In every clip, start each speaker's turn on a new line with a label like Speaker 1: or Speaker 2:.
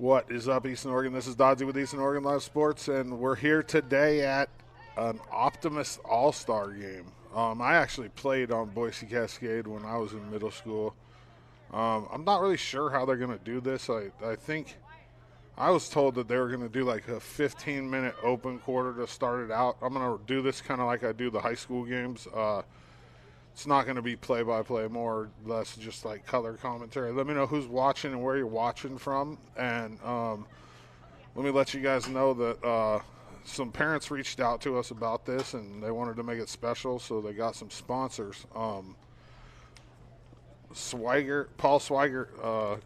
Speaker 1: What is up, Eastern Oregon? This is Dodgy with Eastern Oregon Live Sports, and we're here today at an Optimist All-Star game. I actually played on Boise Cascade when I was in middle school. I'm not really sure how they're going to do this. I think I was told that they were going to do like a 15-minute open quarter to start it out. I'm going to do this kind of like I do the high school games. It's not going to be play-by-play, more or less just like color commentary. Let me know who's watching and where you're watching from. And let me let you guys know that some parents reached out to us about this, and they wanted to make it special, so they got some sponsors. Paul Swigert,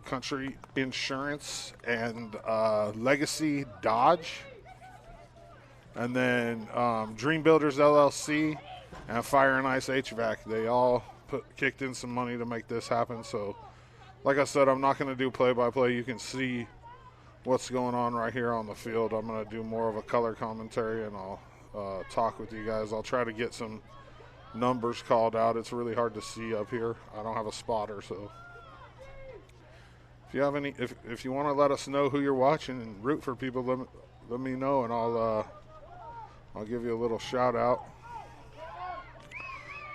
Speaker 1: Country Insurance, and Legacy Dodge. And then Dream Builders LLC. And Fire and Ice HVAC, they all kicked in some money to make this happen. So, like I said, I'm not going to do play-by-play. You can see what's going on right here on the field. I'm going to do more of a color commentary, and I'll talk with you guys. I'll try to get some numbers called out. It's really hard to see up here. I don't have a spotter, so if you have any, if you want to let us know who you're watching and root for people, let me know, and I'll give you a little shout out.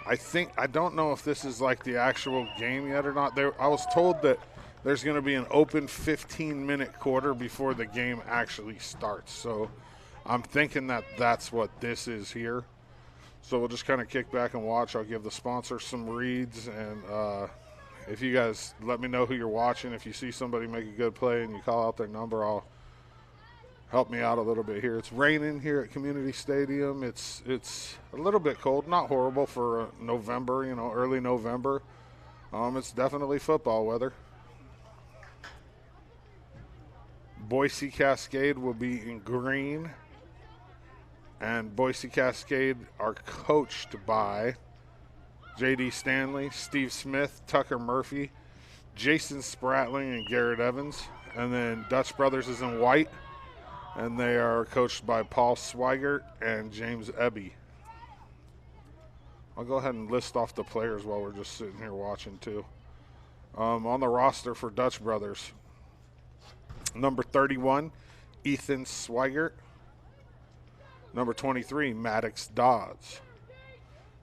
Speaker 1: I don't know if this is like the actual game yet or not. I was told that there's going to be an open 15-minute quarter before the game actually starts. So I'm thinking that that's what this is here. So we'll just kind of kick back and watch. I'll give the sponsors some reads. And if you guys let me know who you're watching, if you see somebody make a good play and you call out their number, I'll help me out a little bit here. It's raining here at Community Stadium. It's a little bit cold, not horrible for November, early November. It's definitely football weather. Boise Cascade will be in green, and Boise Cascade are coached by J.D. Stanley, Steve Smith, Tucker Murphy, Jason Spratling, and Garrett Evans. And then Dutch Brothers is in white, and they are coached by Paul Swigert and James Ebby. I'll go ahead and list off the players while we're just sitting here watching too. On the roster for Dutch Brothers, number 31, Ethan Swigert. Number 23, Maddox Dodds.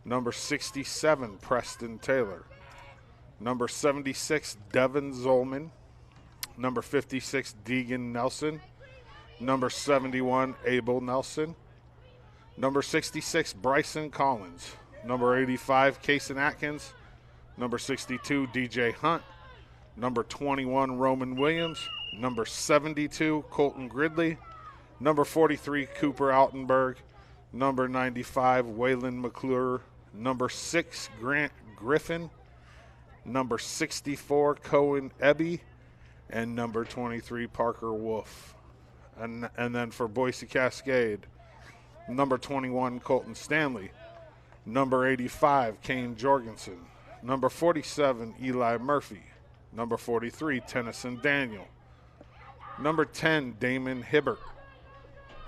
Speaker 1: Number 67, Preston Taylor. Number 76, Devin Zolman. Number 56, Deegan Nelson. Number 71, Abel Nelson. Number 66, Bryson Collins. Number 85, Kason Atkins. Number 62, DJ Hunt. Number 21, Roman Williams. Number 72, Colton Gridley. Number 43, Cooper Altenberg. Number 95, Waylon McClure. Number 6, Grant Griffin. Number 64, Cohen Ebby. And number 23, Parker Wolf. And then for Boise Cascade, number 21, Colton Stanley. Number 85, Kane Jorgensen. Number 47, Eli Murphy. Number 43, Tennyson Daniel. Number 10, Damon Hibbert.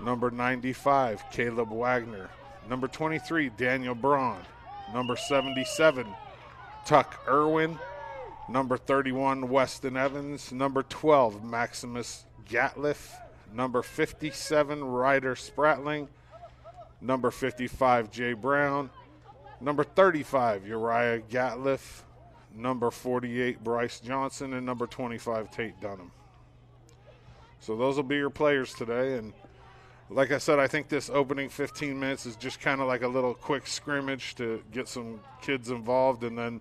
Speaker 1: Number 95, Caleb Wagner. Number 23, Daniel Braun. Number 77, Tuck Irwin. Number 31, Weston Evans. Number 12, Maximus Gatliff. Number 57, Ryder Spratling. Number 55, Jay Brown. Number 35, Uriah Gatliff. Number 48, Bryce Johnson. And number 25, Tate Dunham. So those will be your players today. And like I said, I think this opening 15 minutes is just kind of like a little quick scrimmage to get some kids involved. And then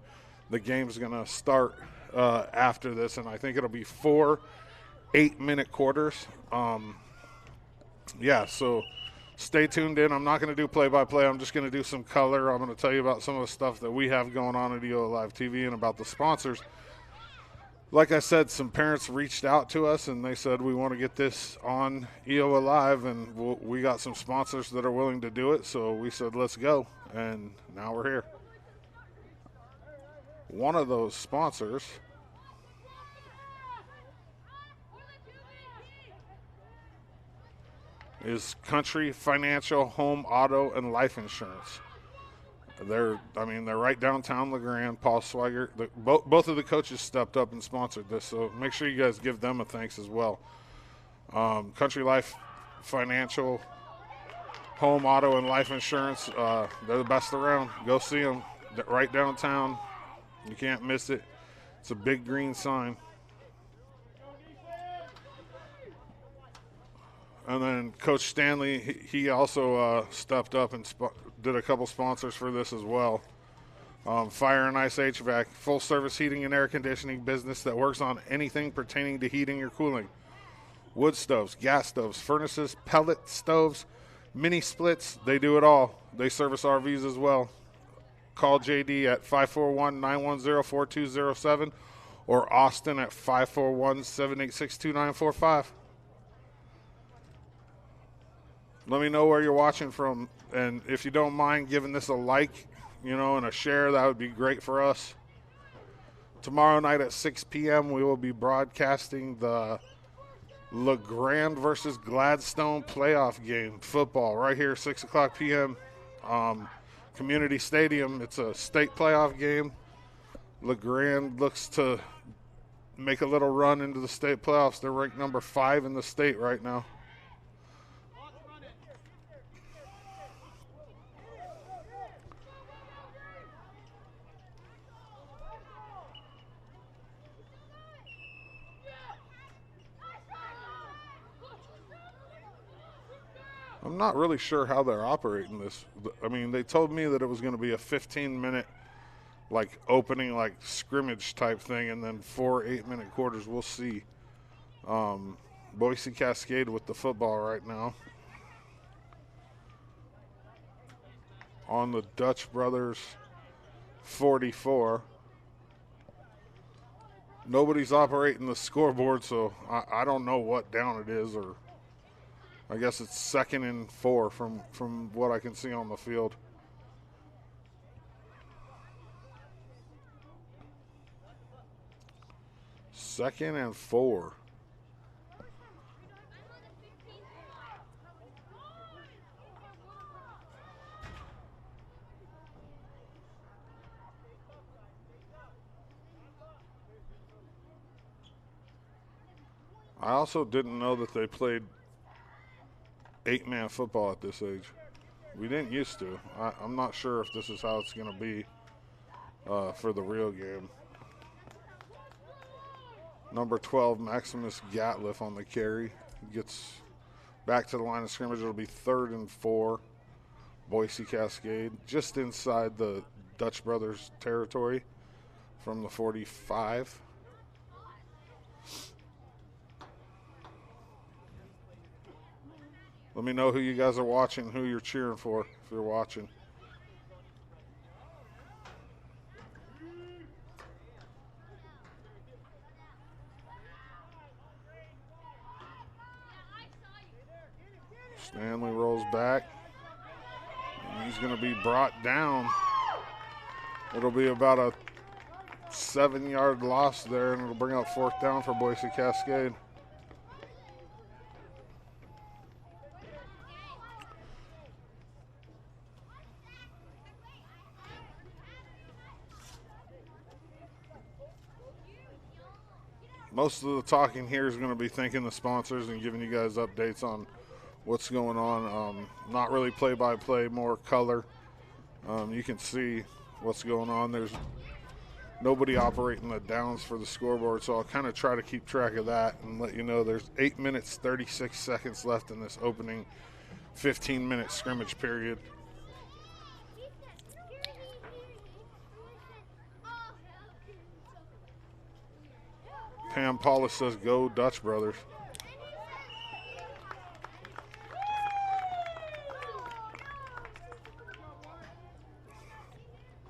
Speaker 1: the game's going to start after this. And I think it'll be 4 8-minute quarters. So stay tuned in. I'm not going to do play-by-play. I'm just going to do some color. I'm going to tell you about some of the stuff that we have going on at EOA Live TV and about the sponsors. Like I said, some parents reached out to us, and they said, we want to get this on EOA Live, and we got some sponsors that are willing to do it. So we said, let's go, and now we're here. One of those sponsors is Country Financial Home, Auto, and Life Insurance. They're right downtown LeGrand. Paul Swigert, both of the coaches stepped up and sponsored this, so make sure you guys give them a thanks as well. Country Life Financial, home, auto, and life insurance. They're the best around. Go see them. They're right downtown. You can't miss it. It's a big green sign. And then Coach Stanley, he also stepped up and did a couple sponsors for this as well. Fire and Ice HVAC, full-service heating and air conditioning business that works on anything pertaining to heating or cooling. Wood stoves, gas stoves, furnaces, pellet stoves, mini splits, they do it all. They service RVs as well. Call JD at 541-910-4207 or Austin at 541-786-2945. Let me know where you're watching from, and if you don't mind giving this a like, and a share, that would be great for us. Tomorrow night at 6 p.m., we will be broadcasting the Grande versus Gladstone playoff game, football, right here, 6 o'clock p.m., Community Stadium. It's a state playoff game. Grande looks to make a little run into the state playoffs. They're ranked number 5 in the state right now. I'm not really sure how they're operating this. I mean, they told me that it was going to be a 15-minute, opening, scrimmage type thing, and then 4 8-minute quarters. We'll see. Boise Cascade with the football right now. On the Dutch Brothers 44. Nobody's operating the scoreboard, so I don't know what down it is, or I guess it's 2nd and 4 from what I can see on the field. Second and 4. I also didn't know that they played 8-man football at this age. We didn't used to. I'm not sure if this is how it's going to be for the real game. Number 12, Maximus Gatliff on the carry. Gets back to the line of scrimmage. It'll be 3rd and 4. Boise Cascade, just inside the Dutch Brothers territory from the 45. Let me know who you guys are watching, who you're cheering for if you're watching. Stanley rolls back. And he's going to be brought down. It'll be about a 7-yard loss there, and it'll bring up 4th down for Boise Cascade. Most of the talking here is going to be thanking the sponsors and giving you guys updates on what's going on. Not really play-by-play, more color. You can see what's going on. There's nobody operating the downs for the scoreboard, so I'll kind of try to keep track of that and let you know there's 8 minutes, 36 seconds left in this opening 15-minute scrimmage period. Pam Paulus says, go Dutch Brothers.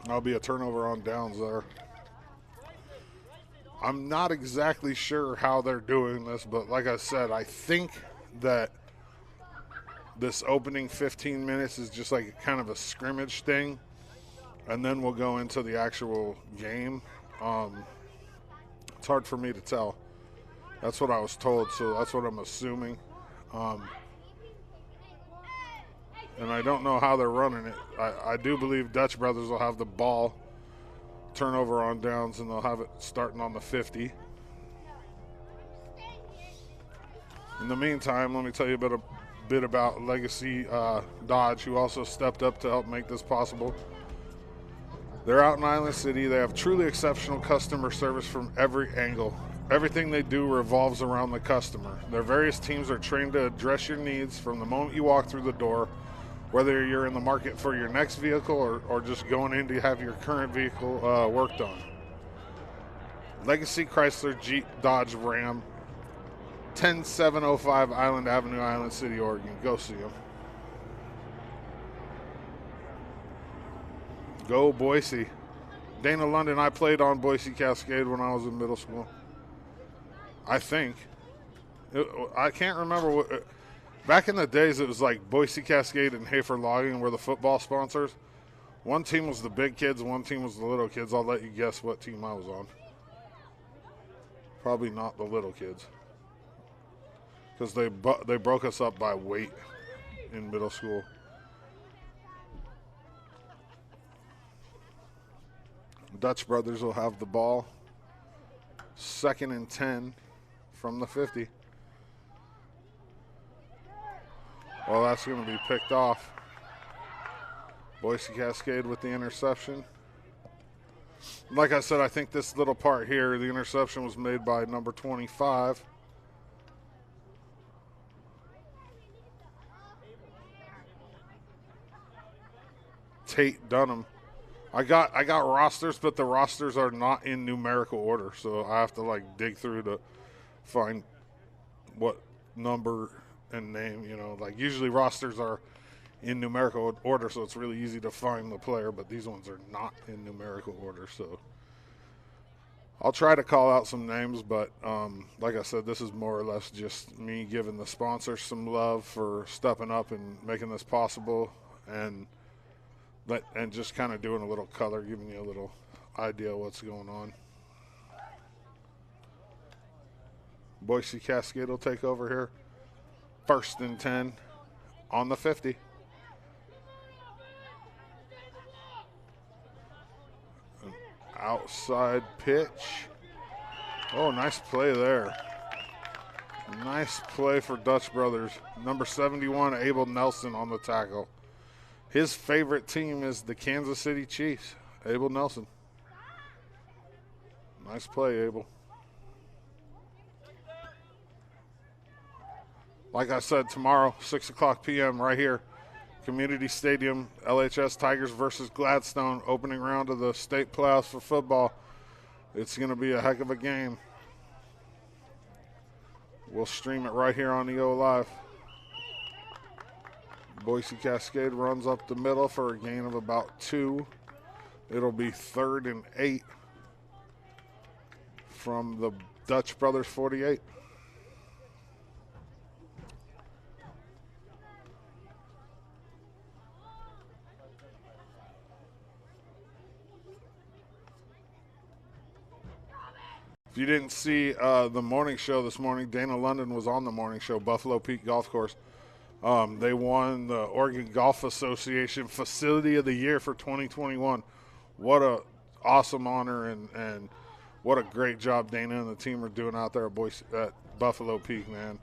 Speaker 1: That'll be a turnover on downs there. I'm not exactly sure how they're doing this, but like I said, I think that this opening 15 minutes is just like kind of a scrimmage thing, and then we'll go into the actual game. It's hard for me to tell. That's what I was told, so that's what I'm assuming. And I don't know how they're running it. I do believe Dutch Brothers will have the ball, turnover on downs, and they'll have it starting on the 50. In the meantime, let me tell you a bit about Legacy Dodge, who also stepped up to help make this possible. They're out in Island City. They have truly exceptional customer service from every angle. Everything they do revolves around the customer. Their various teams are trained to address your needs from the moment you walk through the door, whether you're in the market for your next vehicle or just going in to have your current vehicle worked on. Legacy Chrysler Jeep Dodge Ram, 10705 Island Avenue, Island City, Oregon. Go see them. Go Boise. Dana London, I played on Boise Cascade when I was in middle school. I think. I can't remember what. Back in the days, it was like Boise Cascade and Hafer Logging were the football sponsors. One team was the big kids, one team was the little kids. I'll let you guess what team I was on. Probably not the little kids, because they broke us up by weight in middle school. Dutch Brothers will have the ball. 2nd and 10 from the 50. Well, that's going to be picked off. Boise Cascade with the interception. Like I said, I think this little part here, the interception was made by number 25. Tate Dunham. I got rosters, but the rosters are not in numerical order, so I have to like dig through to find what number and name, you know. Like usually rosters are in numerical order, so it's really easy to find the player, but these ones are not in numerical order, so I'll try to call out some names, but like I said, this is more or less just me giving the sponsors some love for stepping up and making this possible, and just kind of doing a little color, giving you a little idea of what's going on. Boise Cascade will take over here. 1st and 10 on the 50. An outside pitch. Oh, nice play there. Nice play for Dutch Brothers. Number 71, Abel Nelson on the tackle. His favorite team is the Kansas City Chiefs. Abel Nelson. Nice play, Abel. Like I said, tomorrow, 6 o'clock p.m. right here, Community Stadium, LHS Tigers versus Gladstone, opening round of the state playoffs for football. It's going to be a heck of a game. We'll stream it right here on EO Live. Boise Cascade runs up the middle for a gain of about 2. It'll be 3rd and 8 from the Dutch Brothers 48. If you didn't see the morning show this morning, Dana London was on the morning show, Buffalo Peak Golf Course. They won the Oregon Golf Association Facility of the Year for 2021. What a awesome honor, and what a great job Dana and the team are doing out there at Buffalo Peak, man.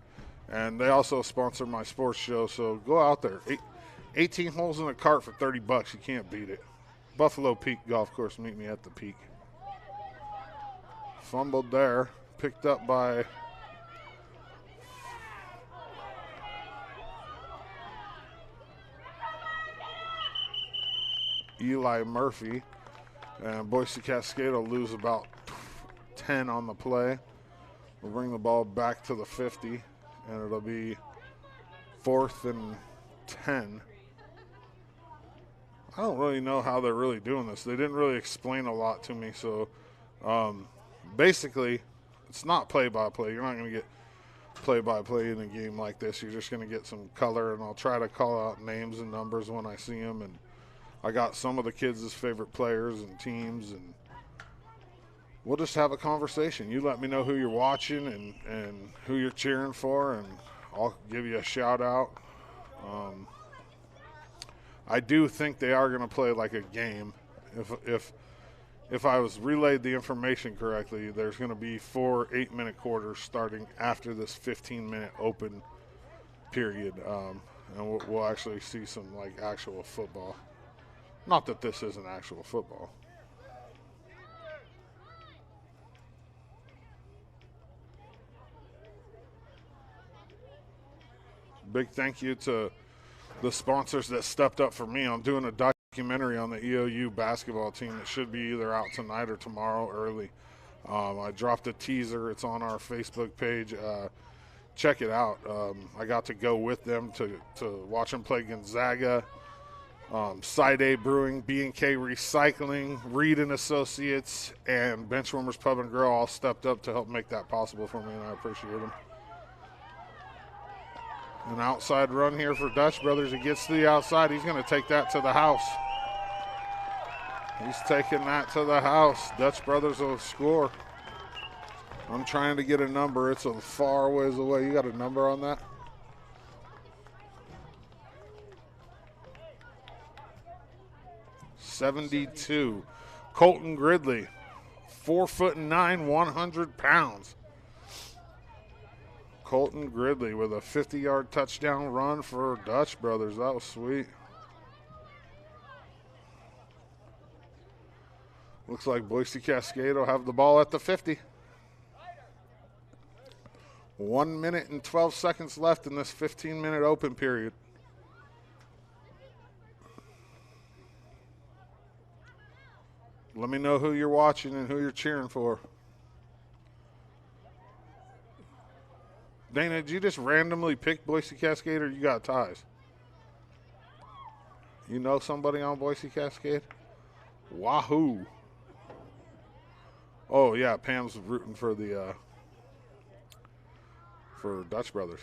Speaker 1: And they also sponsor my sports show, so go out there. 18 holes in a cart for $30. You can't beat it. Buffalo Peak Golf Course. Meet me at the peak. Fumbled there. Picked up by Eli Murphy, and Boise Cascade will lose about 10 on the play. We'll bring the ball back to the 50, and it'll be 4th and 10. I don't really know how they're really doing this. They didn't really explain a lot to me, so basically it's not play-by-play. You're not going to get play-by-play in a game like this. You're just going to get some color, and I'll try to call out names and numbers when I see them, and I got some of the kids' favorite players and teams, and we'll just have a conversation. You let me know who you're watching and who you're cheering for, and I'll give you a shout out. I do think they are going to play like a game. If if I was relayed the information correctly, there's going to be 4 8-minute quarters starting after this 15-minute open period, and we'll actually see some like actual football. Not that this isn't actual football. Big thank you to the sponsors that stepped up for me. I'm doing a documentary on the EOU basketball team that should be either out tonight or tomorrow early. I dropped a teaser. It's on our Facebook page. Check it out. I got to go with them to watch them play Gonzaga, Side A Brewing, B&K Recycling, Reed and Associates, and Benchwarmers Pub and Grill all stepped up to help make that possible for me, and I appreciate them. An outside run here for Dutch Brothers. He gets to the outside. He's going to take that to the house. He's taking that to the house. Dutch Brothers will score. I'm trying to get a number. It's a far ways away. You got a number on that? .72. Colton Gridley, 4'9", 100 pounds. Colton Gridley with a 50-yard touchdown run for Dutch Brothers. That was sweet. Looks like Boise Cascade will have the ball at the 50. 1 minute and 12 seconds left in this 15-minute open period. Let me know who you're watching and who you're cheering for. Dana, did you just randomly pick Boise Cascade or you got ties? You know somebody on Boise Cascade? Wahoo. Oh, yeah, Pam's rooting for the for Dutch Brothers.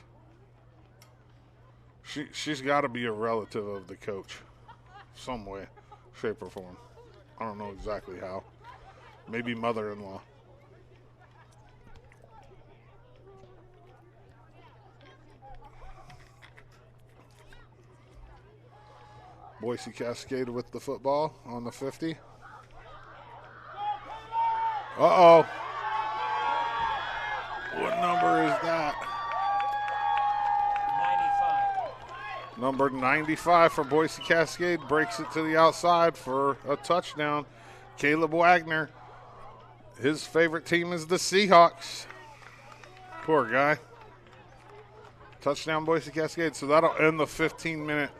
Speaker 1: She's got to be a relative of the coach some way, shape, or form. I don't know exactly how. Maybe mother-in-law. Boise Cascade with the football on the 50. Uh-oh. What number is that?
Speaker 2: 95.
Speaker 1: Number 95 for Boise Cascade breaks it to the outside for a touchdown. Caleb Wagner. His favorite team is the Seahawks. Poor guy. Touchdown Boise Cascade. So that'll end the 15-minute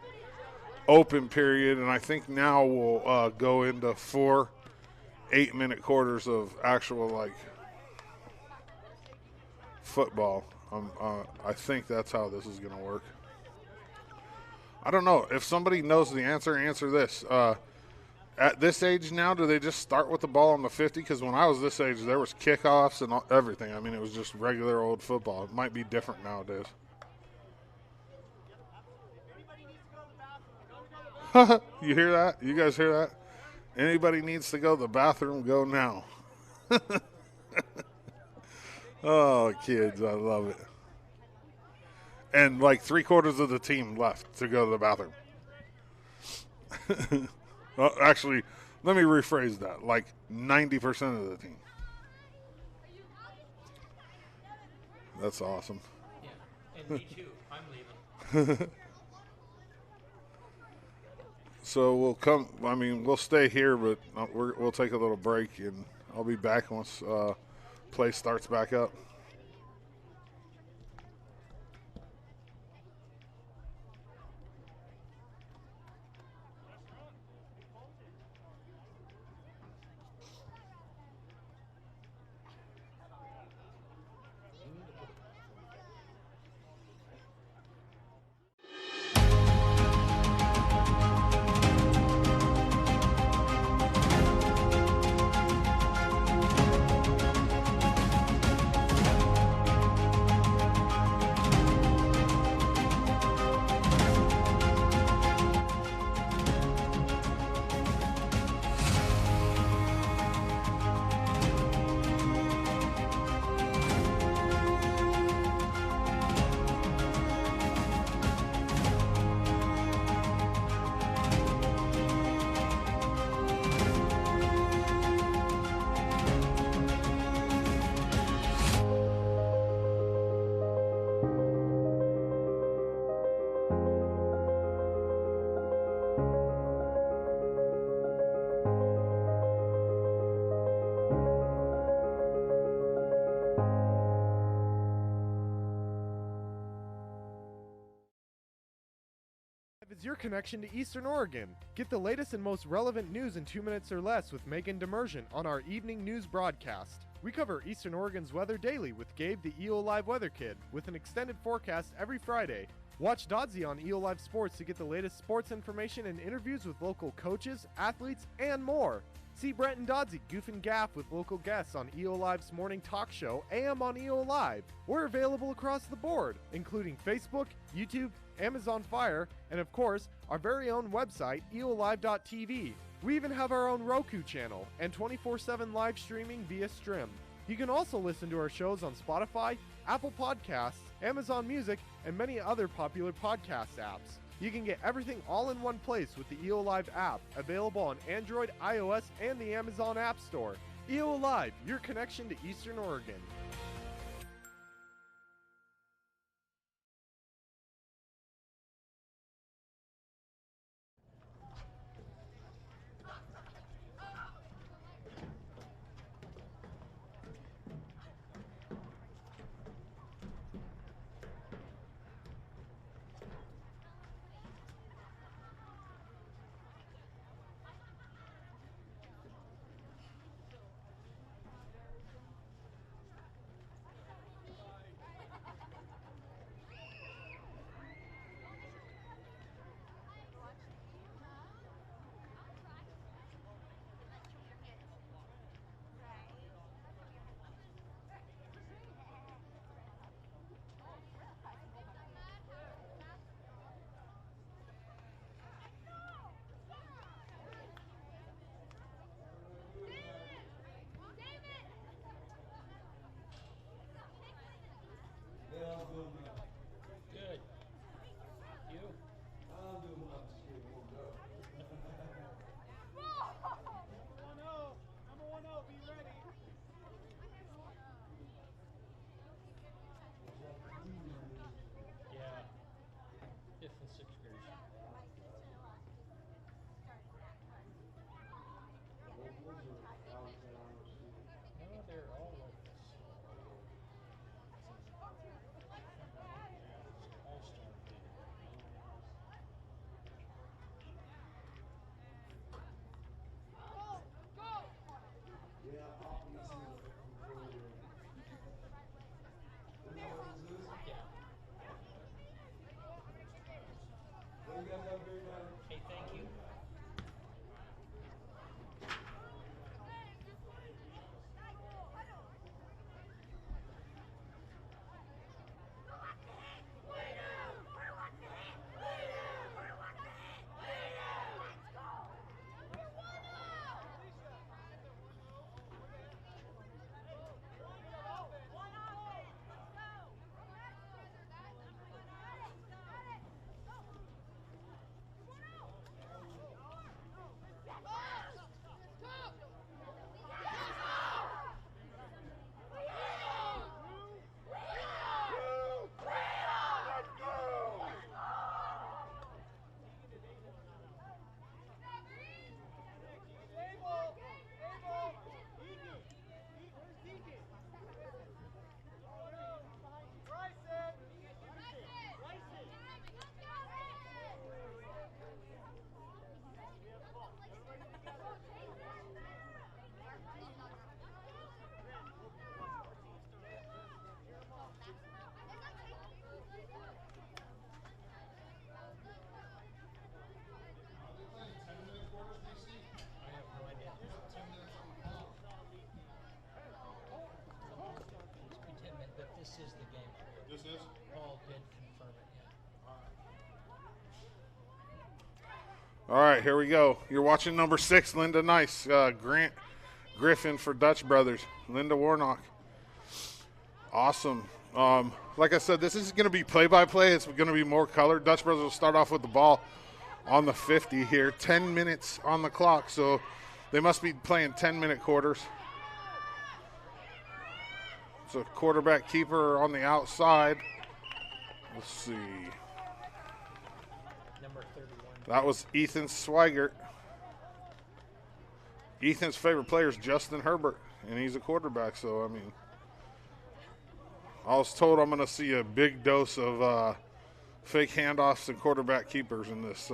Speaker 1: open period, and I think now we'll go into 4 8-minute quarters of actual like football. I think that's how this is going to work. I don't know. If somebody knows the answer, answer this. At this age now, do they just start with the ball on the 50? Because when I was this age, there was kickoffs and everything. I mean, it was just regular old football. It might be different nowadays. You hear that? You guys hear that? Anybody needs to go to the bathroom, go now. Oh, kids, I love it. And like 3/4 of the team left to go to the bathroom. Well, actually, let me rephrase that. Like 90% of the team. That's awesome.
Speaker 2: Yeah, and me too. I'm leaving.
Speaker 1: So we'll stay here, but we'll take a little break, and I'll be back once play starts back up.
Speaker 3: Oregon's your connection to Eastern Oregon. Get the latest and most relevant news in 2 minutes or less with Megan Demersion on our evening news broadcast. We cover Eastern Oregon's weather daily with Gabe the EO Live Weather Kid, with an extended forecast every Friday. Watch Dodzy on EO Live Sports to get the latest sports information and interviews with local coaches, athletes, and more. See Brent and Dodzy goof and gaff with local guests on EO Live's morning talk show, AM on EO Live. We're available across the board, including Facebook, YouTube, Amazon Fire, and of course, our very own website, eolive.tv. We even have our own Roku channel and 24/7 live streaming via Stream. You can also listen to our shows on Spotify, Apple Podcasts, Amazon Music, and many other popular podcast apps. You can get everything all in one place with the EO Live app, available on Android, iOS, and the Amazon App Store. EO Live, your connection to Eastern Oregon.
Speaker 2: Good. You?
Speaker 4: I'm doing well. Just getting warmed up.
Speaker 5: Number 1-0, be ready.
Speaker 2: Yeah. 5th and 6th graders. No, they're all like this. All-star game.
Speaker 4: Yeah, Optimist is a controller. When the Oregon's lose,
Speaker 2: Yeah.
Speaker 4: well, you guys have a great night.
Speaker 2: Hey, thank you. I have no idea. It's be 10 minutes, but this is the game.
Speaker 1: This is?
Speaker 2: Paul did confirm it, yeah.
Speaker 1: All right, here we go. You're watching number 6, Linda Nice. Grant Griffin for Dutch Brothers. Linda Warnock. Awesome. Like I said, this is going to be play-by-play. It's going to be more color. Dutch Brothers will start off with the ball on the 50 here. 10 minutes on the clock, so they must be playing 10-minute quarters. It's a quarterback keeper on the outside. Let's see.
Speaker 2: Number 31.
Speaker 1: That was Ethan Swigert. Ethan's favorite player is Justin Herbert, and he's a quarterback, so, I mean, I was told I'm going to see a big dose of fake handoffs and quarterback keepers in this.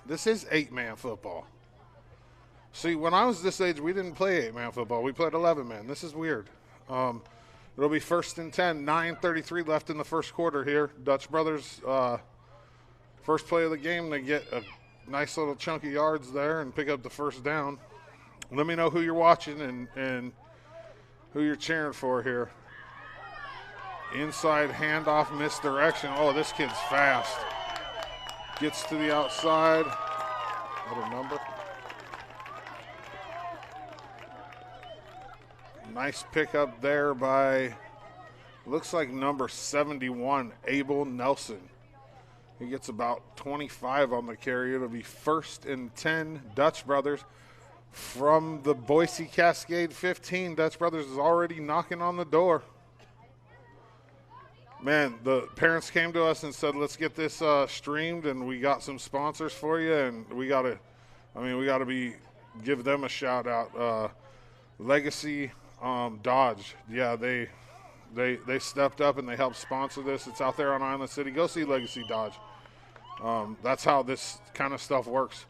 Speaker 1: This is 8-man football. See, when I was this age, we didn't play 8-man football. We played 11-man. This is weird. It'll be 1st and 10, 9:33 left in the first quarter here. Dutch Brothers, first play of the game, they get a nice little chunk of yards there and pick up the first down. Let me know who you're watching and who you're cheering for here. Inside handoff, misdirection. Oh, this kid's fast. Gets to the outside. What a number. Nice pickup there by, looks like number 71, Abel Nelson. He gets about 25 on the carry. It'll be 1st and 10, Dutch Brothers. From the Boise Cascade 15, Dutch Brothers is already knocking on the door. Man, the parents came to us and said, let's get this streamed, and we got some sponsors for you, and we got to give them a shout out. Legacy Dodge, yeah, they stepped up and they helped sponsor this. It's out there on Island City. Go see Legacy Dodge. That's how this kind of stuff works.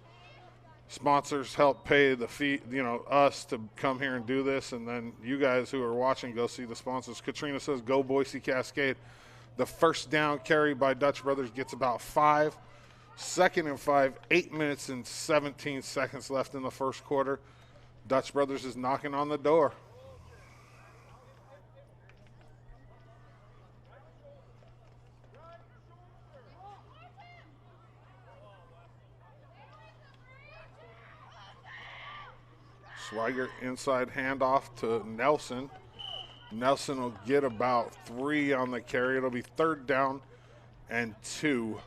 Speaker 1: Sponsors help pay the fee, us to come here and do this, and then you guys who are watching go see the sponsors. Katrina says, go Boise Cascade. The first down carry by Dutch Brothers gets about 5. 2nd and 5, 8 minutes and 17 seconds left in the first quarter. Dutch Brothers is knocking on the door. Swigert inside handoff to Nelson. Nelson will get about 3 on the carry. It'll be 3rd down and 2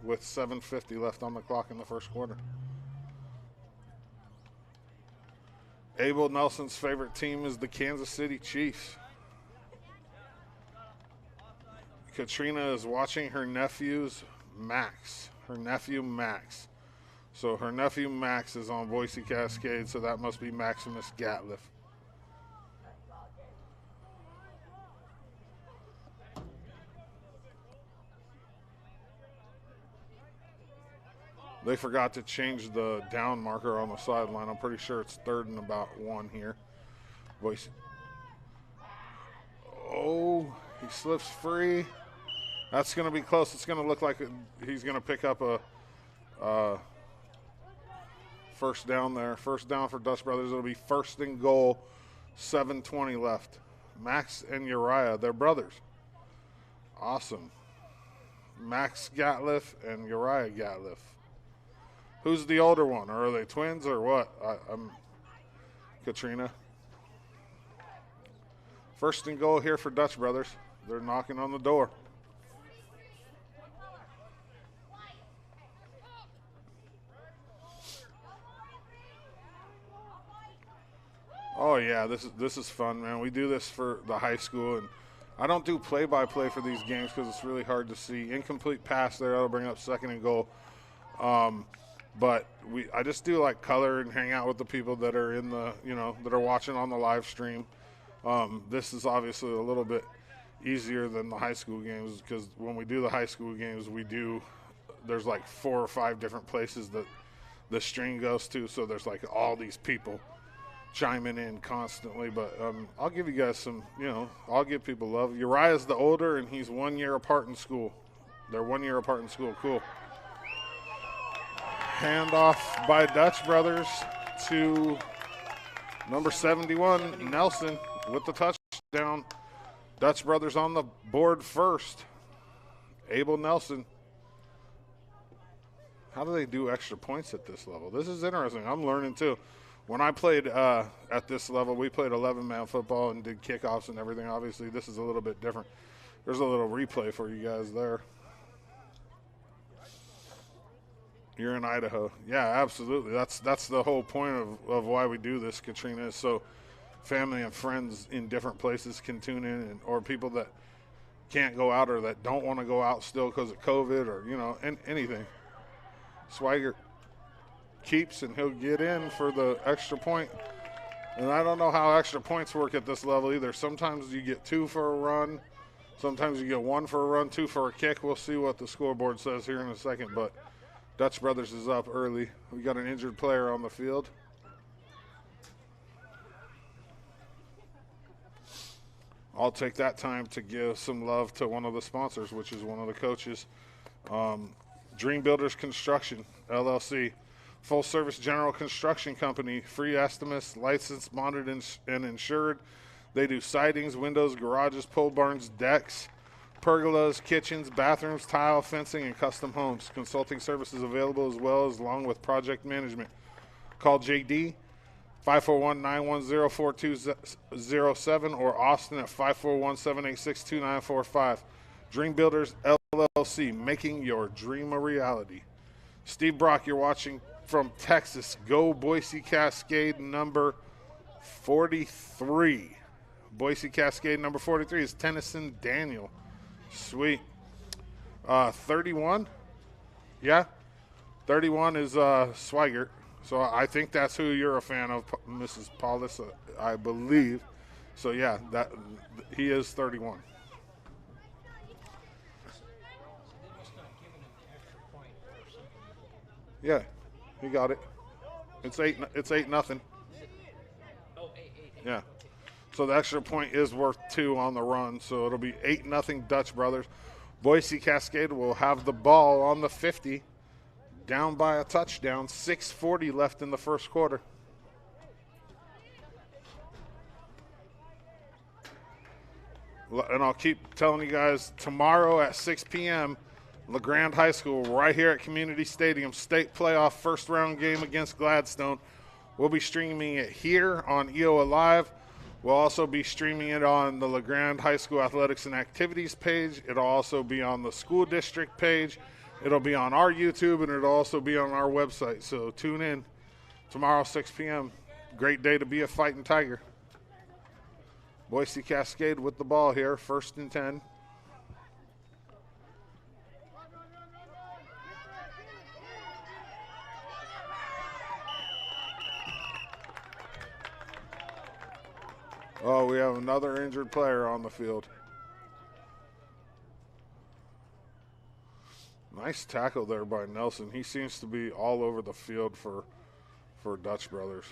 Speaker 1: with 7:50 left on the clock in the first quarter. Abel Nelson's favorite team is the Kansas City Chiefs. Katrina is watching her nephew's Max. Her nephew Max. So her nephew Max is on Boise Cascade, so that must be Maximus Gatliff. They forgot to change the down marker on the sideline. I'm pretty sure it's 3rd and about 1 here. Boise. Oh, he slips free. That's going to be close. It's going to look like he's going to pick up a first down there. First down for Dutch Brothers. It'll be 1st and goal, 7:20 left. Max and Uriah, they're brothers. Awesome. Max Gatliff and Uriah Gatliff. Who's the older one? Or are they twins or what? I'm Katrina. 1st and goal here for Dutch Brothers. They're knocking on the door. Oh yeah, this is fun, man. We do this for the high school, and I don't do play-by-play for these games because it's really hard to see. Incomplete pass there, that'll bring up 2nd and goal. But I just do like color and hang out with the people that are in the, that are watching on the live stream. This is obviously a little bit easier than the high school games because when we do the high school games, there's like 4 or 5 different places that the stream goes to. So there's like all these people chiming in constantly, but I'll give you guys some, I'll give people love. Uriah's the older, and he's 1 year apart in school. They're 1 year apart in school. Cool. Handoff by Dutch Brothers to number 71, Nelson, with the touchdown. Dutch Brothers on the board first. Abel Nelson. How do they do extra points at this level? This is interesting. I'm learning too. When I played at this level, we played 11-man football and did kickoffs and everything. Obviously, this is a little bit different. There's a little replay for you guys there. You're in Idaho. Yeah, absolutely. That's the whole point of why we do this, Katrina, is so family and friends in different places can tune in, or people that can't go out or that don't want to go out still because of COVID or, anything. Swigert keeps, and he'll get in for the extra point. And I don't know how extra points work at this level either. Sometimes you get 2 for a run. Sometimes you get 1 for a run, 2 for a kick. We'll see what the scoreboard says here in a second, but Dutch Brothers is up early. We got an injured player on the field. I'll take that time to give some love to one of the sponsors, which is one of the coaches. Dream Builders Construction, LLC. Full-service general construction company, free estimates, licensed, bonded, and insured. They do sidings, windows, garages, pole barns, decks, pergolas, kitchens, bathrooms, tile, fencing, and custom homes. Consulting services available as well as along with project management. Call JD 541-910-4207 or Austin at 541-786-2945. Dream Builders LLC, making your dream a reality. Steve Brock, you're watching from Texas. Go Boise Cascade number 43. Boise Cascade number 43 is Tennyson Daniel. Sweet. 31? Yeah. 31 is Swigert. So I think that's who you're a fan of, Mrs. Paulus, I believe. So yeah, that he is 31. Yeah, he got it. It's 8-0. Yeah. So the extra point is worth 2 on the run. So it'll be 8-0 Dutch Brothers. Boise Cascade will have the ball on the 50. Down by a touchdown, 6:40 left in the first quarter. And I'll keep telling you guys, tomorrow at 6 p.m., Grande High School, right here at Community Stadium, state playoff first round game against Gladstone. We'll be streaming it here on EOA Live. We'll also be streaming it on the Grande High School Athletics and Activities page. It'll also be on the school district page. It'll be on our YouTube, and it'll also be on our website. So tune in tomorrow, 6 p.m. Great day to be a fighting Tiger. Boise Cascade with the ball here, 1st and 10. Oh, we have another injured player on the field. Nice tackle there by Nelson. He seems to be all over the field for Dutch Brothers.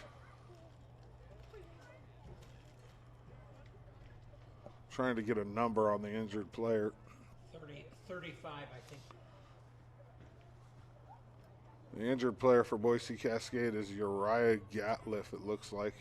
Speaker 1: Trying to get a number on the injured player.
Speaker 2: 35, I think.
Speaker 1: The injured player for Boise Cascade is Uriah Gatliff, it looks like.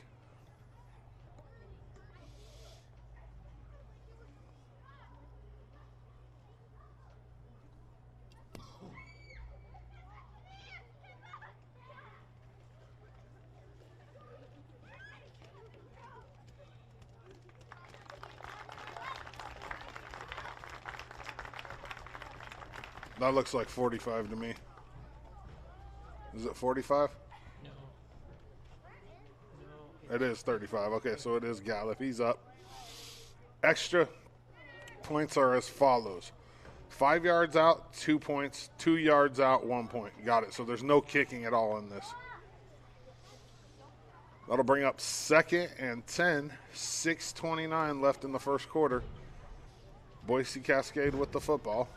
Speaker 1: That looks like 45 to me. Is it 45?
Speaker 2: No.
Speaker 1: It is 35. Okay, so it is Gatliff. He's up. Extra points are as follows. 5 yards out, 2 points. 2 yards out, 1 point. Got it. So there's no kicking at all in this. That'll bring up 2nd and 10. 6:29 left in the first quarter. Boise Cascade with the football.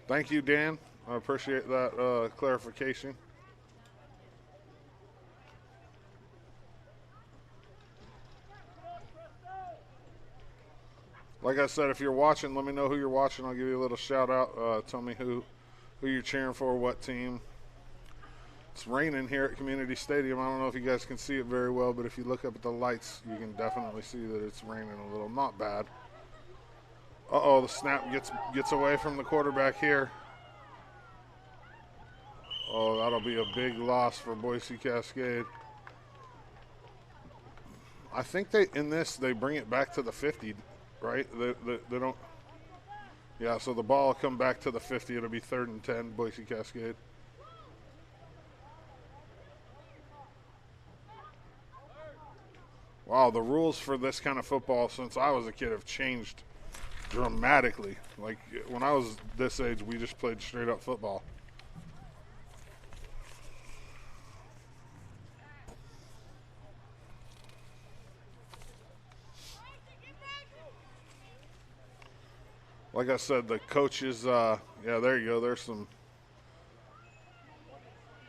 Speaker 1: Thank you, Dan. I appreciate that clarification. Like I said, if you're watching, let me know who you're watching. I'll give you a little shout out. Tell me who you're cheering for, what team. It's raining here at Community Stadium. I don't know if you guys can see it very well, but if you look up at the lights, you can definitely see that it's raining a little. Not bad. Uh-oh, the snap gets away from the quarterback here. Oh, that'll be a big loss for Boise Cascade. I think they bring it back to the 50, right? They don't. Yeah, so the ball will come back to the 50. It'll be 3rd and 10, Boise Cascade. Wow, the rules for this kind of football since I was a kid have changed dramatically. Like when I was this age, we just played straight up football. Like I said, the coaches, yeah, there you go. There's some.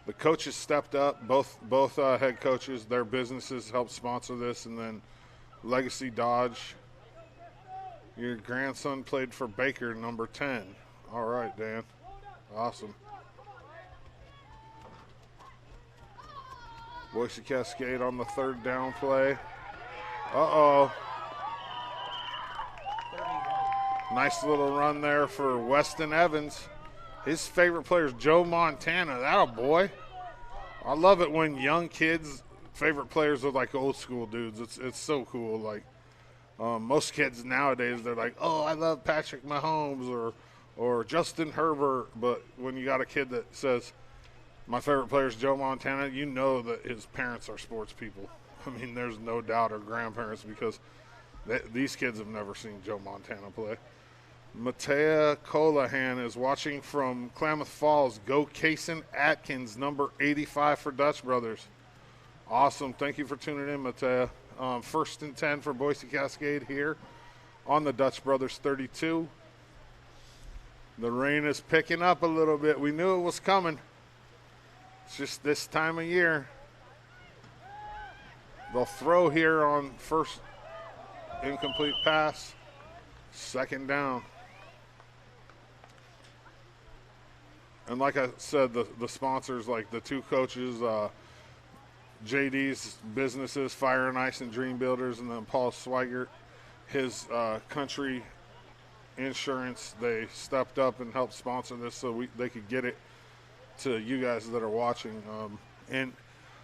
Speaker 1: The coaches stepped up. Both head coaches, their businesses helped sponsor this, and then Legacy Dodge. Your grandson played for Baker, number 10. All right, Dan. Awesome. Boise Cascade on the third down play. Uh-oh.
Speaker 2: 31.
Speaker 1: Nice little run there for Weston Evans. His favorite player is Joe Montana. That a boy. I love it when young kids' favorite players are like old school dudes. It's so cool. Like most kids nowadays, they're like, oh, I love Patrick Mahomes or Justin Herbert. But when you got a kid that says, my favorite player is Joe Montana, you know that his parents are sports people. I mean, there's no doubt, or grandparents, because these kids have never seen Joe Montana play. Matea Colahan is watching from Klamath Falls. Go Kason Atkins, number 85 for Dutch Brothers. Awesome. Thank you for tuning in, Matea. 1st and 10 for Boise Cascade here on the Dutch Brothers 32. The rain is picking up a little bit. We knew it was coming. It's just this time of year. They'll throw here on first incomplete pass. 2nd down. And like I said, the sponsors, like the two coaches, JD's businesses, Fire and Ice and Dream Builders, and then Paul Swigert, his country insurance, they stepped up and helped sponsor this so they could get it to you guys that are watching. And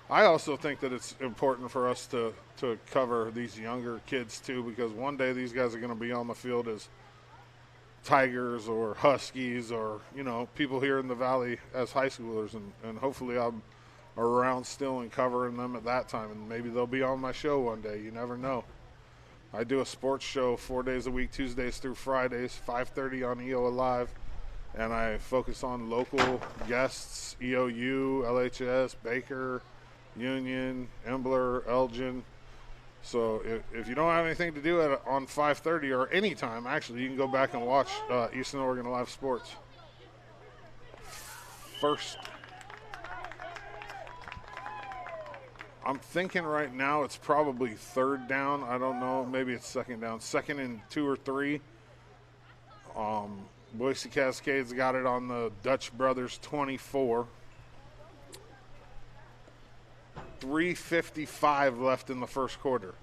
Speaker 1: I also think that it's important for us to cover these younger kids too, because one day these guys are going to be on the field as Tigers or Huskies or, you know, people here in the Valley as high schoolers, and hopefully I'm around still and covering them at that time, and maybe they'll be on my show one day. You never know. I do a sports show 4 days a week, Tuesdays through Fridays, 5:30 on EO Live, and I focus on local guests, EOU, LHS, Baker, Union, Embler, Elgin. So if you don't have anything to do on 5:30 or any time, actually, you can go back and watch Eastern Oregon Live Sports. First, I'm thinking right now it's probably 3rd down. I don't know. Maybe it's 2nd down. 2nd and 2 or 3. Boise Cascade's got it on the Dutch Brothers 24. 3:55 left in the first quarter.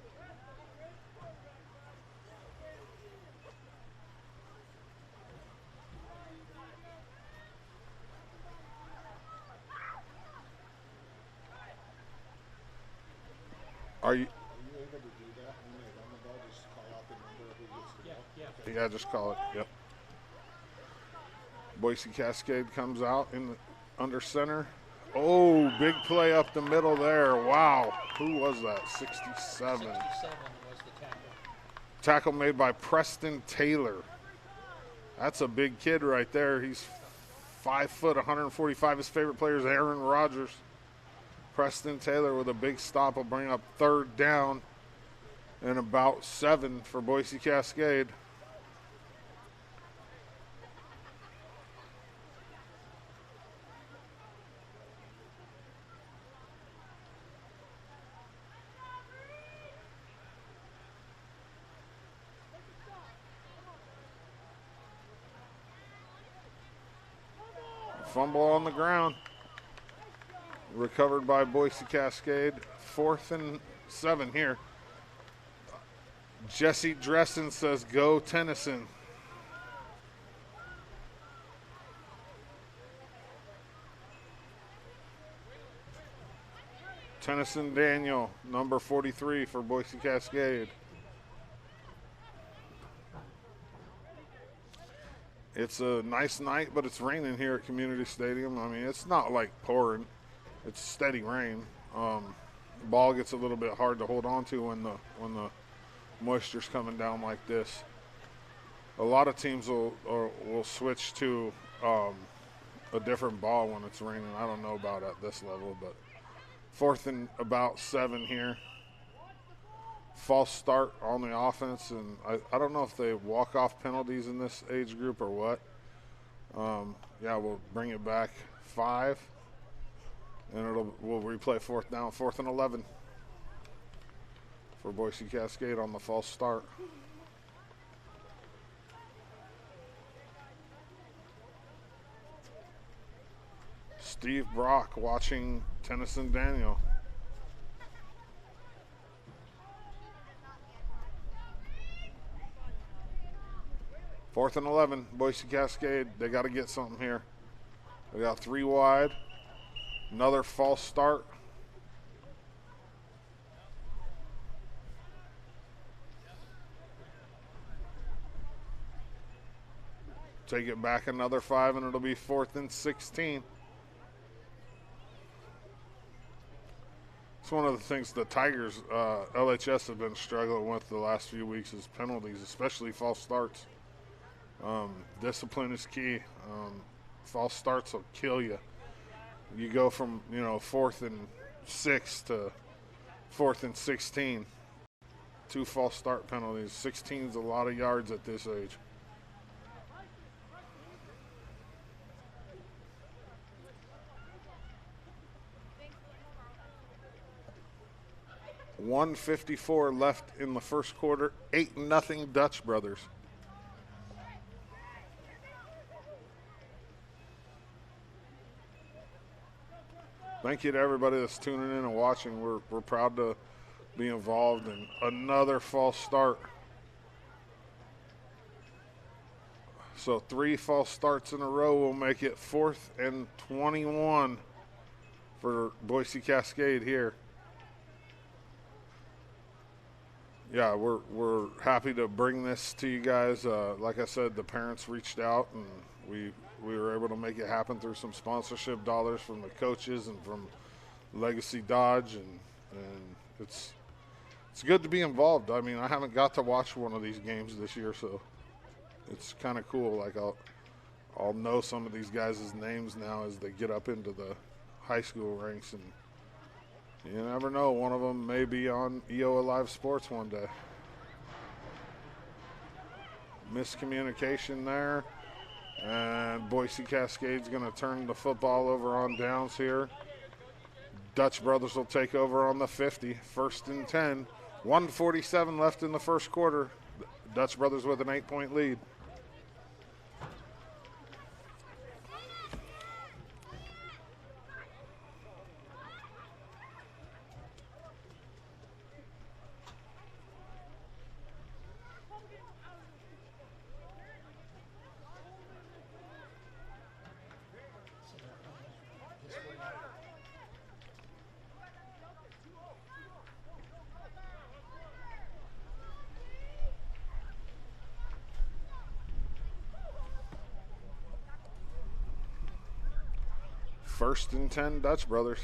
Speaker 1: Are you?
Speaker 5: Are you able to do that when they run the ball? Just call out the number of who gets the ball?
Speaker 2: Yeah.
Speaker 1: Yeah, just call it. Yep. Boise Cascade comes out in the under center. Oh, big play up the middle there. Wow. Who was that? 67.
Speaker 2: 67 was the tackle.
Speaker 1: Tackle made by Preston Taylor. That's a big kid right there. He's 5 foot, 145. His favorite player is Aaron Rodgers. Preston Taylor with a big stop will bring up 3rd down and about 7 for Boise Cascade. Fumble on the ground. Recovered by Boise Cascade. 4th and 7 here. Jesse Dressen says, go Tennyson. Tennyson Daniel, number 43 for Boise Cascade. It's a nice night, but it's raining here at Community Stadium. I mean, it's not like pouring. It's steady rain. The ball gets a little bit hard to hold on to when the moisture's coming down like this. A lot of teams will switch to a different ball when it's raining. I don't know about at this level, but 4th and about 7 here. false start on the offense, and I don't know if they walk off penalties in this age group or what. Yeah, we'll bring it back 5, and we'll replay 4th down, 4th and 11 for Boise Cascade on the false start. Steve Brock watching Tennyson Daniel. Fourth and 11, Boise Cascade. They got to get something here. They got 3 wide. Another false start. Take it back another 5, and it'll be 4th and 16. It's one of the things the Tigers, LHS, have been struggling with the last few weeks is penalties, especially false starts. Discipline is key. False starts will kill you. You go from 4th and 6 to 4th and 16. 2 false start penalties. 16 is a lot of yards at this age. .154 left in the first quarter. 8-0 Dutch Brothers. Thank you to everybody that's tuning in and watching. We're proud to be involved in another false start. So 3 false starts in a row will make it 4th and 21 for Boise Cascade here. Yeah, we're happy to bring this to you guys. Like I said, the parents reached out, and we were able to make it happen through some sponsorship dollars from the coaches and from Legacy Dodge, and it's good to be involved. I mean, I haven't got to watch one of these games this year, so it's kind of cool. Like I'll know some of these guys' names now as they get up into the high school ranks, and you never know, one of them may be on EOA Live Sports one day. Miscommunication there. And Boise Cascade's going to turn the football over on downs here. Dutch Brothers will take over on the 50. 1st and 10. 1:47 left in the first quarter. Dutch Brothers with an 8-point lead. First and 10, Dutch Brothers.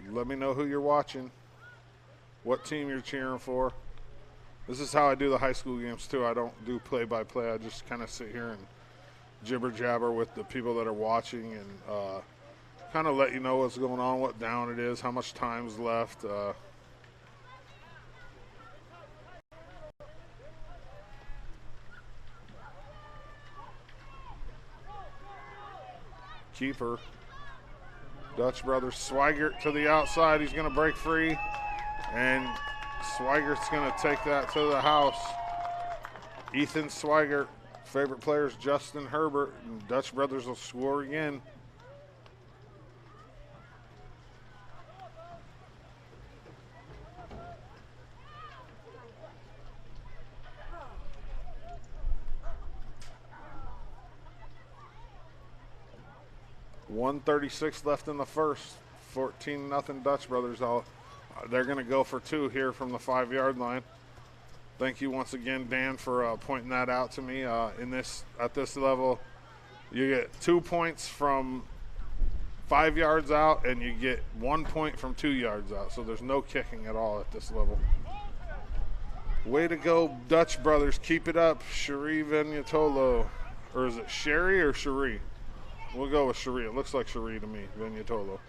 Speaker 1: Let me know who you're watching, what team you're cheering for. This is how I do the high school games too. I don't do play-by-play. I just kind of sit here and jibber-jabber with the people that are watching, and kind of let you know what's going on, what down it is, how much time's left. Keeper. Dutch Brothers. Swigert to the outside. He's going to break free. And Swigert's going to take that to the house. Ethan Swigert. Favorite player is Justin Herbert. And Dutch Brothers will score again. .136 left in the first. 14-0 Dutch Brothers. They're going to go for 2 here from the 5-yard line. Thank you once again, Dan, for pointing that out to me. At this level, you get 2 points from 5 yards out, and you get 1 point from 2 yards out. So there's no kicking at all at this level. Way to go, Dutch Brothers. Keep it up. Sheree Venyatolo Or is it Sherry or Cherie? We'll go with Cherie. It looks like Cherie to me, Vignatolo.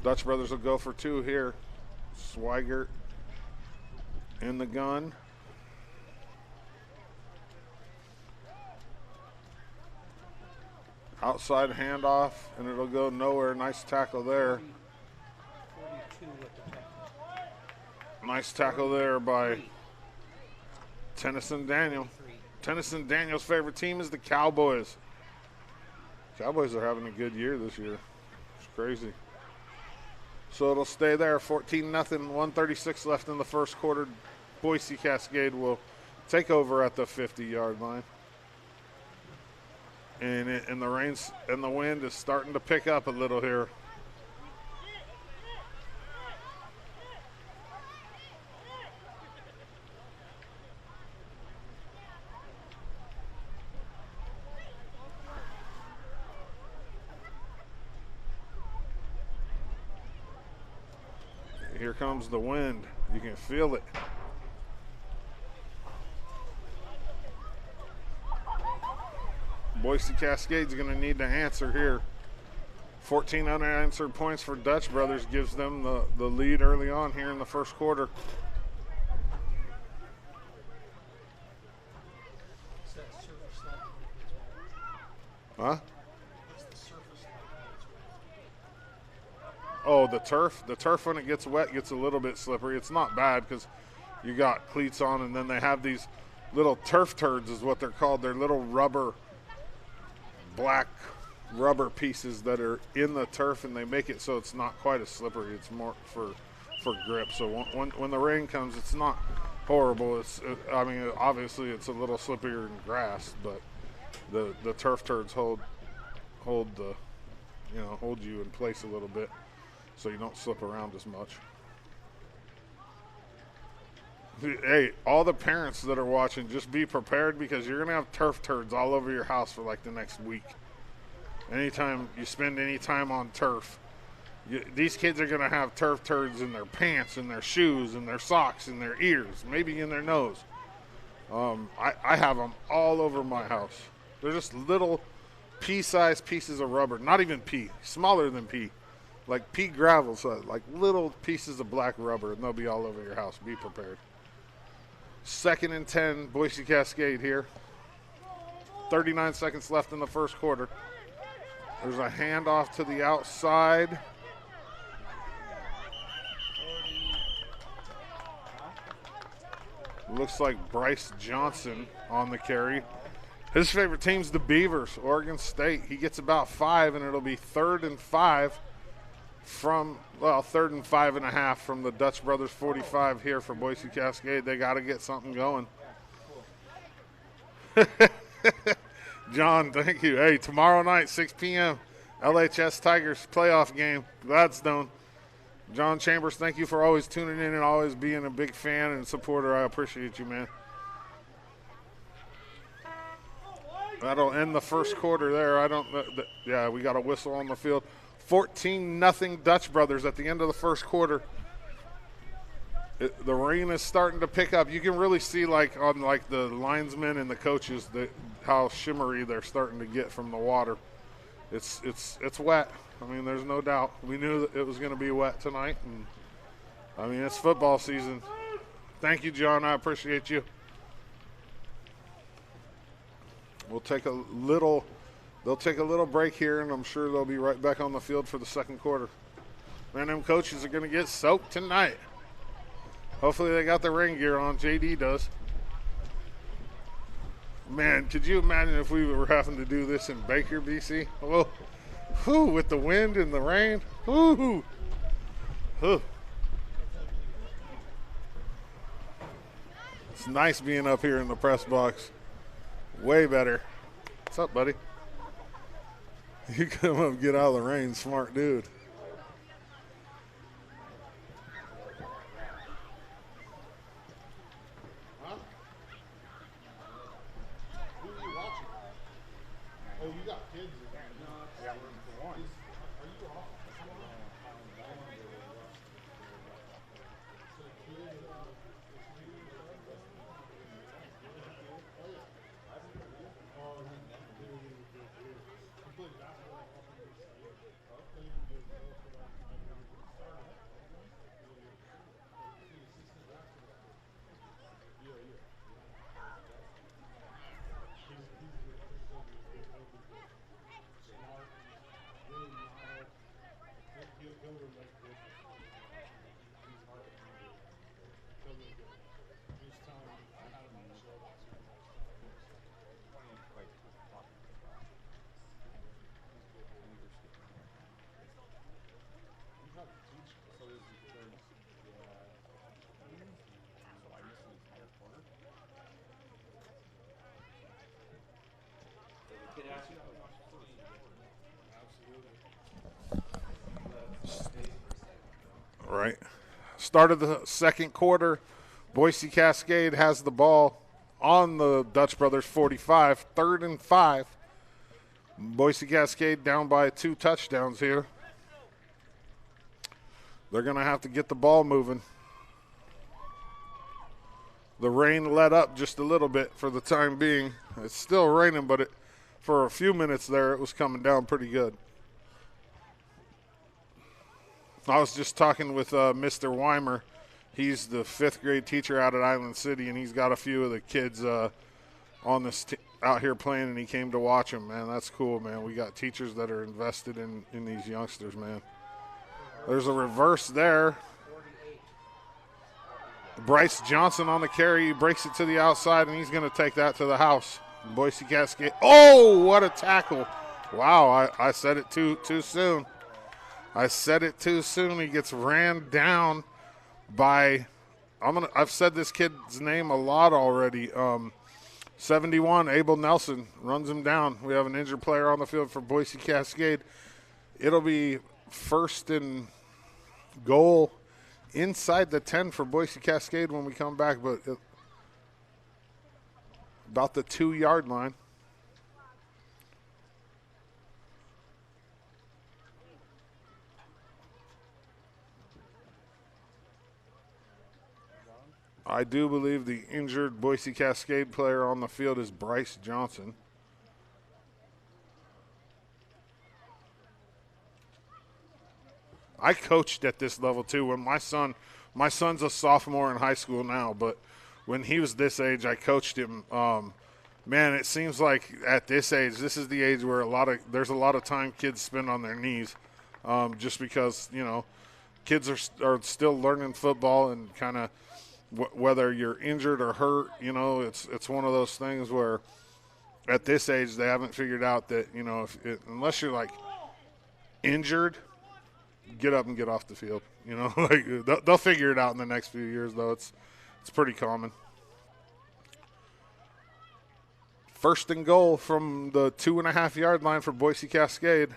Speaker 1: Dutch brothers will go for 2 here. Swigert in the gun. Outside handoff, and it'll go nowhere. Nice tackle there.
Speaker 2: 42 with the tackle.
Speaker 1: Nice tackle there by Tennyson Daniel.
Speaker 2: 3.
Speaker 1: Tennyson Daniel's favorite team is the Cowboys. Cowboys are having a good year this year. It's crazy. So it'll stay there, 14-0, 1:36 left in the first quarter. Boise Cascade will take over at the 50-yard line. And the rains and the wind is starting to pick up a little here. Here comes the wind. You can feel it. Boise Cascade's going to need to answer here. 14 unanswered points for Dutch Brothers gives them the lead early on here in the first quarter.
Speaker 2: What's that surface like when it gets wet?
Speaker 1: Huh?
Speaker 2: What's the surface like when it's wet?
Speaker 1: Oh, the turf. The turf when it gets wet gets a little bit slippery. It's not bad because you got cleats on, and then they have these little turf turds is what they're called. They're little black rubber pieces that are in the turf, and they make it so it's not quite as slippery. It's more for grip. So when the rain comes, it's not horrible. I mean, obviously it's a little slipperier than grass, but the turf turds hold you in place a little bit, so you don't slip around as much. Hey, all the parents that are watching, just be prepared because you're going to have turf turds all over your house for like the next week. Anytime you spend any time on turf, these kids are going to have turf turds in their pants, in their shoes, in their socks, in their ears, maybe in their nose. I have them all over my house. They're just little pea-sized pieces of rubber, not even pea, smaller than pea, like pea gravel, so like little pieces of black rubber, and they'll be all over your house. Be prepared. 2nd and 10, Boise Cascade here. 39 seconds left in the first quarter. There's a handoff to the outside. Looks like Bryce Johnson on the carry. His favorite team's the Beavers, Oregon State. He gets about 5, and it'll be 3rd and 5 from, 3rd and 5.5 from the Dutch Brothers 45 here for Boise Cascade. They got to get something going. John, thank you. Hey, tomorrow night, 6 p.m., LHS Tigers playoff game, Gladstone. John Chambers, thank you for always tuning in and always being a big fan and supporter. I appreciate you, man. That'll end the first quarter there. Yeah, we got a whistle on the field. 14-0 Dutch Brothers at the end of the first quarter. The rain is starting to pick up. You can really see, on the linesmen and the coaches, how shimmery they're starting to get from the water. It's wet. I mean, there's no doubt. We knew that it was going to be wet tonight, and I mean, it's football season. Thank you, John. I appreciate you. We'll take a little. They'll take a little break here, and I'm sure they'll be right back on the field for the second quarter. Man, them coaches are going to get soaked tonight. Hopefully they got the rain gear on. JD does. Man, could you imagine if we were having to do this in Baker, BC? Well, whew, with the wind and the rain. Whew. Whew. It's nice being up here in the press box. Way better. What's up, buddy? You come up and get out of the rain, smart dude.
Speaker 5: Huh? Who are you watching? Oh, you got kids in there. Yeah, for one. Are you off?
Speaker 1: Right. Start of the second quarter. Boise Cascade has the ball on the Dutch Brothers 45, 3rd and 5. Boise Cascade down by 2 touchdowns here. They're going to have to get the ball moving. The rain let up just a little bit for the time being. It's still raining, but for a few minutes there, it was coming down pretty good. I was just talking with Mr. Weimer. He's the 5th grade teacher out at Island City, and he's got a few of the kids on this out here playing, and he came to watch them. Man, that's cool, man. We got teachers that are invested in these youngsters, man. There's a reverse there. Bryce Johnson on the carry. He breaks it to the outside, and he's going to take that to the house. Boise Cascade. Oh, what a tackle. Wow, I said it too soon. I said it too soon. He gets ran down by, I've said this kid's name a lot already. 71, Abel Nelson runs him down. We have an injured player on the field for Boise Cascade. It'll be 1st and goal inside the 10 for Boise Cascade when we come back, but about the 2-yard line. I do believe the injured Boise Cascade player on the field is Bryce Johnson. I coached at this level too. When my son's a sophomore in high school now, but when he was this age, I coached him. Man, it seems like at this age, this is the age where there's a lot of time kids spend on their knees, just because kids are still learning football and kind of whether you're injured or hurt. It's one of those things where at this age they haven't figured out that unless you're like injured, get up and get off the field. Like they'll figure it out in the next few years, though. It's pretty common. 1st and goal from the 2.5-yard line for Boise Cascade.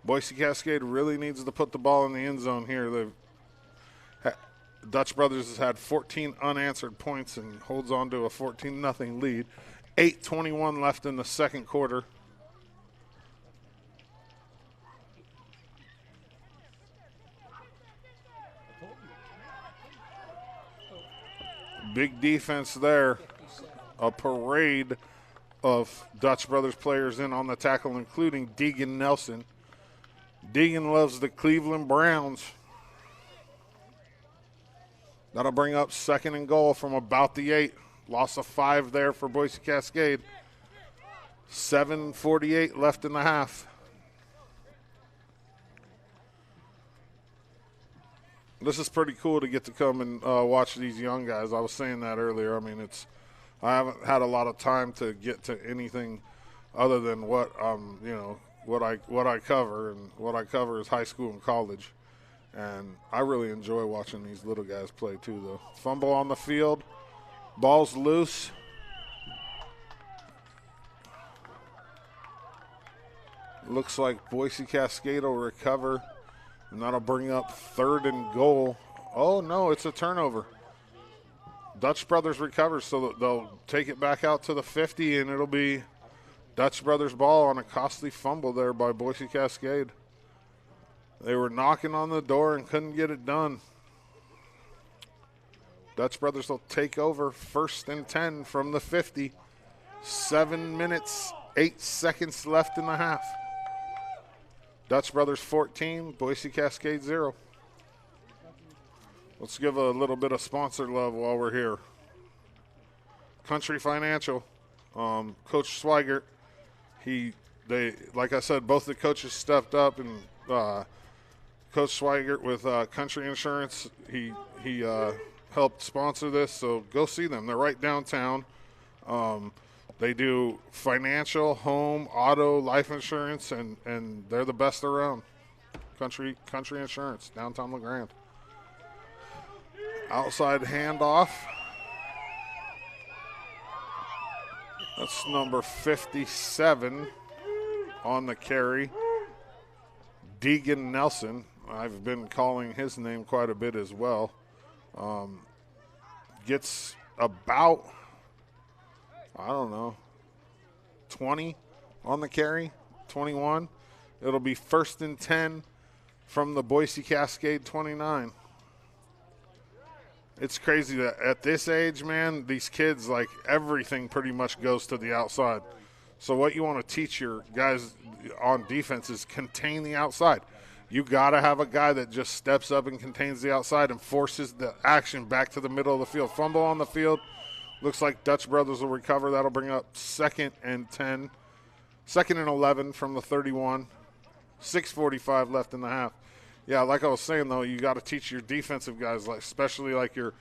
Speaker 1: Boise Cascade really needs to put the ball in the end zone here. Dutch Brothers has had 14 unanswered points and holds on to a 14-0 lead. 8:21 left in the second quarter. Big defense there. A parade of Dutch Brothers players in on the tackle, including Deegan Nelson. Deegan loves the Cleveland Browns. That'll bring up 2nd and goal from about the 8. Loss of 5 there for Boise Cascade. 7:48 left in the half. This is pretty cool to get to come and watch these young guys. I was saying that earlier. I mean, I haven't had a lot of time to get to anything other than what I cover, and what I cover is high school and college. And I really enjoy watching these little guys play too, though. Fumble on the field. Ball's loose. Looks like Boise Cascade will recover, and that'll bring up 3rd and goal. Oh, no, it's a turnover. Dutch Brothers recovers, so they'll take it back out to the 50, and it'll be Dutch Brothers ball on a costly fumble there by Boise Cascade. They were knocking on the door and couldn't get it done. Dutch Brothers will take over 1st and 10 from the 50. 7 minutes, 8 seconds left in the half. Dutch Brothers 14, Boise Cascade 0. Let's give a little bit of sponsor love while we're here. Country Financial, Coach Swigert, like I said, both the coaches stepped up, and Coach Swigert with Country Insurance, he helped sponsor this, so go see them. They're right downtown. They do financial, home, auto, life insurance, and they're the best around. Country Insurance, downtown LeGrand. Outside handoff. That's number 57 on the carry. Deegan Nelson. I've been calling his name quite a bit as well. Gets about, I don't know, 20 on the carry, 21. It'll be 1st and 10 from the Boise Cascade 29. It's crazy that at this age, man, these kids, like, everything pretty much goes to the outside. So what you want to teach your guys on defense is contain the outside. You got to have a guy that just steps up and contains the outside and forces the action back to the middle of the field. Fumble on the field. Looks like Dutch Brothers will recover. That'll bring up 2nd and 10. 2nd and 11 from the 31. 6:45 left in the half. Yeah, like I was saying, though, you got to teach your defensive guys, like especially like your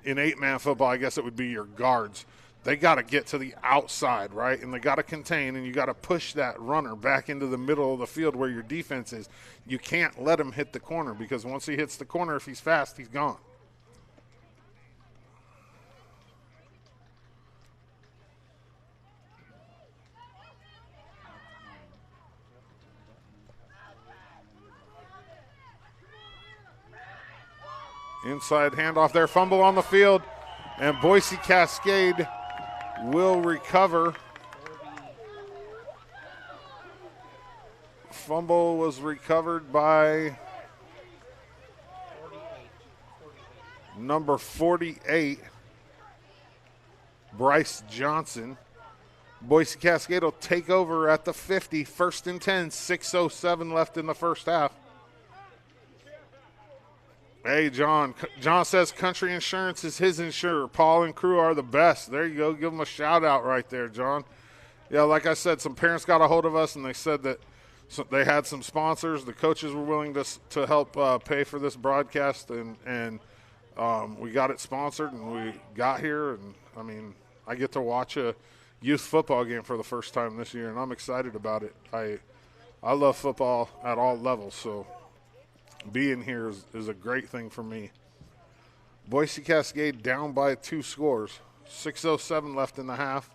Speaker 1: in 8-man football, I guess it would be your guards. They got to get to the outside, right? And they got to contain, and you got to push that runner back into the middle of the field where your defense is. You can't let him hit the corner because once he hits the corner, if he's fast, he's gone. Inside handoff there, fumble on the field, and Boise Cascade will recover. Fumble was recovered by number 48, Bryce Johnson. Boise Cascade will take over at the 50, 1st and 10, 6:07 left in the first half. Hey, John. John says Country Insurance is his insurer. Paul and crew are the best. There you go. Give them a shout-out right there, John. Yeah, like I said, some parents got a hold of us, and they said that they had some sponsors. The coaches were willing to help pay for this broadcast, and we got it sponsored, and we got here. And, I mean, I get to watch a youth football game for the first time this year, and I'm excited about it. I love football at all levels, so being here is a great thing for me. Boise Cascade down by 2 scores. 6:07 left in the half.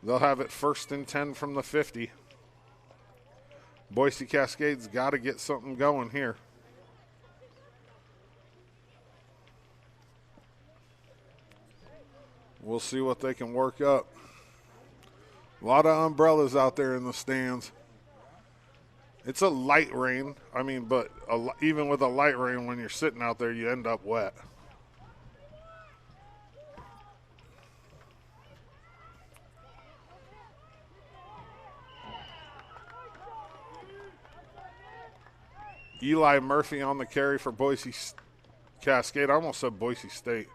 Speaker 1: They'll have it 1st and 10 from the 50. Boise Cascade's got to get something going here. We'll see what they can work up. A lot of umbrellas out there in the stands. It's a light rain. I mean, but even with a light rain, when you're sitting out there, you end up wet. Eli Murphy on the carry for Boise Cascade. I almost said Boise State.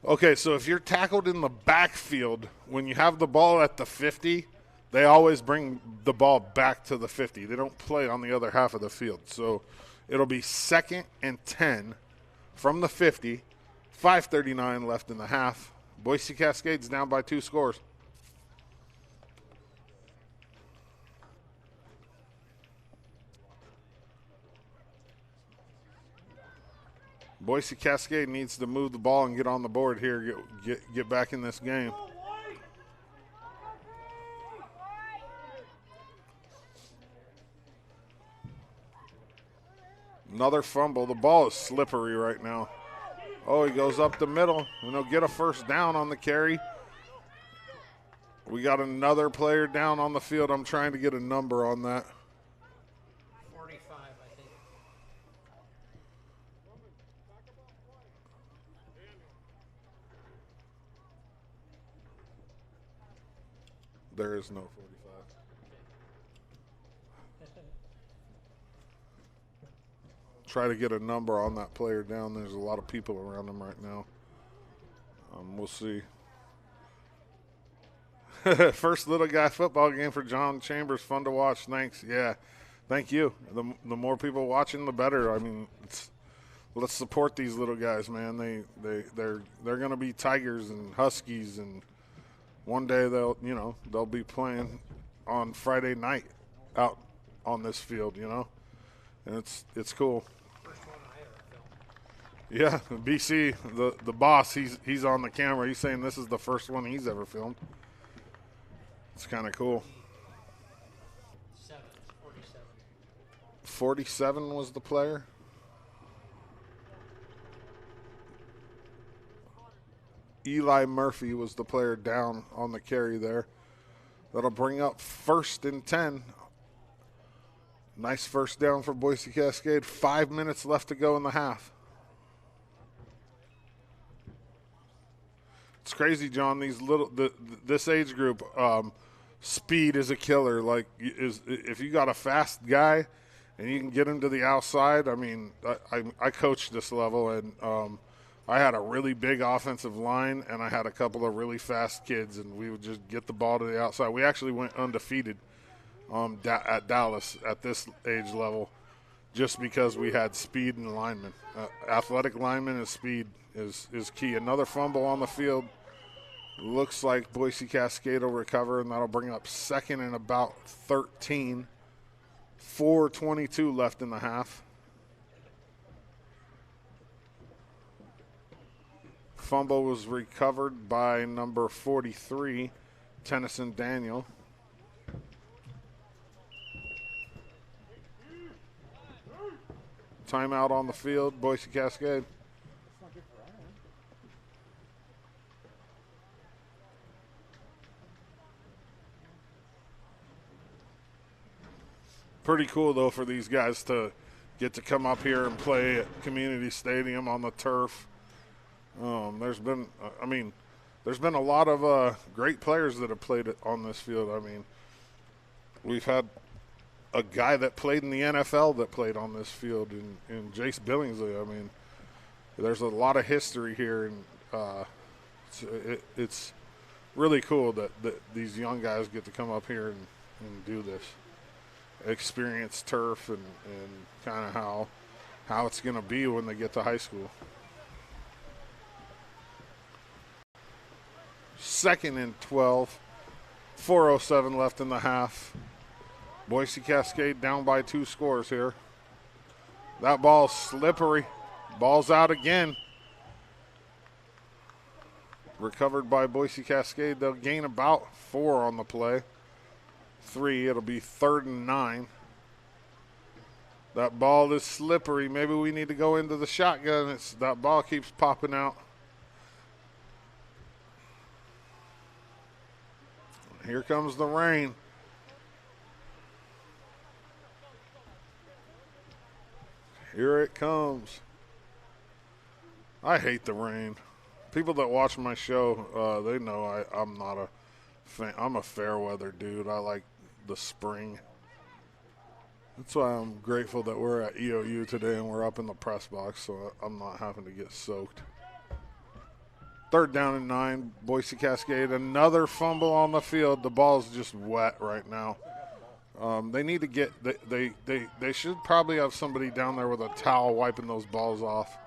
Speaker 1: Okay, so if you're tackled in the backfield, when you have the ball at the 50, they always bring the ball back to the 50. They don't play on the other half of the field. So it'll be 2nd and 10 from the 50. 5:39 left in the half. Boise Cascade's down by 2 scores. Boise Cascade needs to move the ball and get on the board here, get back in this game. Another fumble. The ball is slippery right now. Oh, he goes up the middle, and he'll get a first down on the carry. We got another player down on the field. I'm trying to get a number on that.
Speaker 2: 45, I think.
Speaker 1: There is no 45. Try to get a number on that player down. There's a lot of people around him right now. We'll see. First little guy football game for John Chambers. Fun to watch. Thanks. Yeah, thank you. The more people watching, the better. I mean, let's support these little guys, man. They're going to be Tigers and Huskies, and one day they'll be playing on Friday night out on this field, and it's cool.
Speaker 2: First one I ever filmed.
Speaker 1: Yeah, BC, the boss, he's on the camera. He's saying this is the first one he's ever filmed. It's kind of cool.
Speaker 2: 47.
Speaker 1: 47 was the player. Eli Murphy was the player down on the carry there. That'll bring up 1st and 10. Nice first down for Boise Cascade. 5 minutes left to go in the half. It's crazy, John. This age group, speed is a killer. Like, if you got a fast guy and you can get him to the outside. I mean, I coached this level, and I had a really big offensive line, and I had a couple of really fast kids, and we would just get the ball to the outside. We actually went undefeated at Dallas at this age level just because we had speed and linemen. Athletic linemen and speed is key. Another fumble on the field. Looks like Boise Cascade will recover, and that'll bring up 2nd and about 13. 4:22 left in the half. Fumble was recovered by number 43, Tennyson Daniel. Timeout on the field, Boise Cascade. Pretty cool, though, for these guys to get to come up here and play at Community Stadium on the turf. There's been a lot of great players that have played on this field. I mean, we've had a guy that played in the NFL that played on this field in Jace Billingsley. I mean, there's a lot of history here, and it's really cool that these young guys get to come up here and do this. Experience turf and kind of how it's going to be when they get to high school. 2nd and 12. 4:07 left in the half. Boise Cascade down by 2 scores here. That ball's slippery. Ball's out again. Recovered by Boise Cascade. They'll gain about 4 on the play. 3. It'll be 3rd and 9. That ball is slippery. Maybe we need to go into the shotgun. That ball keeps popping out. Here comes the rain. Here it comes. I hate the rain. People that watch my show, they know I'm not a fan. I'm a fair weather dude. I like the spring. That's why I'm grateful that we're at EOU today and we're up in the press box, so I'm not having to get soaked. 3rd down and 9, Boise Cascade. Another fumble on the field. The ball's just wet right now. They need to get they should probably have somebody down there with a towel wiping those balls off.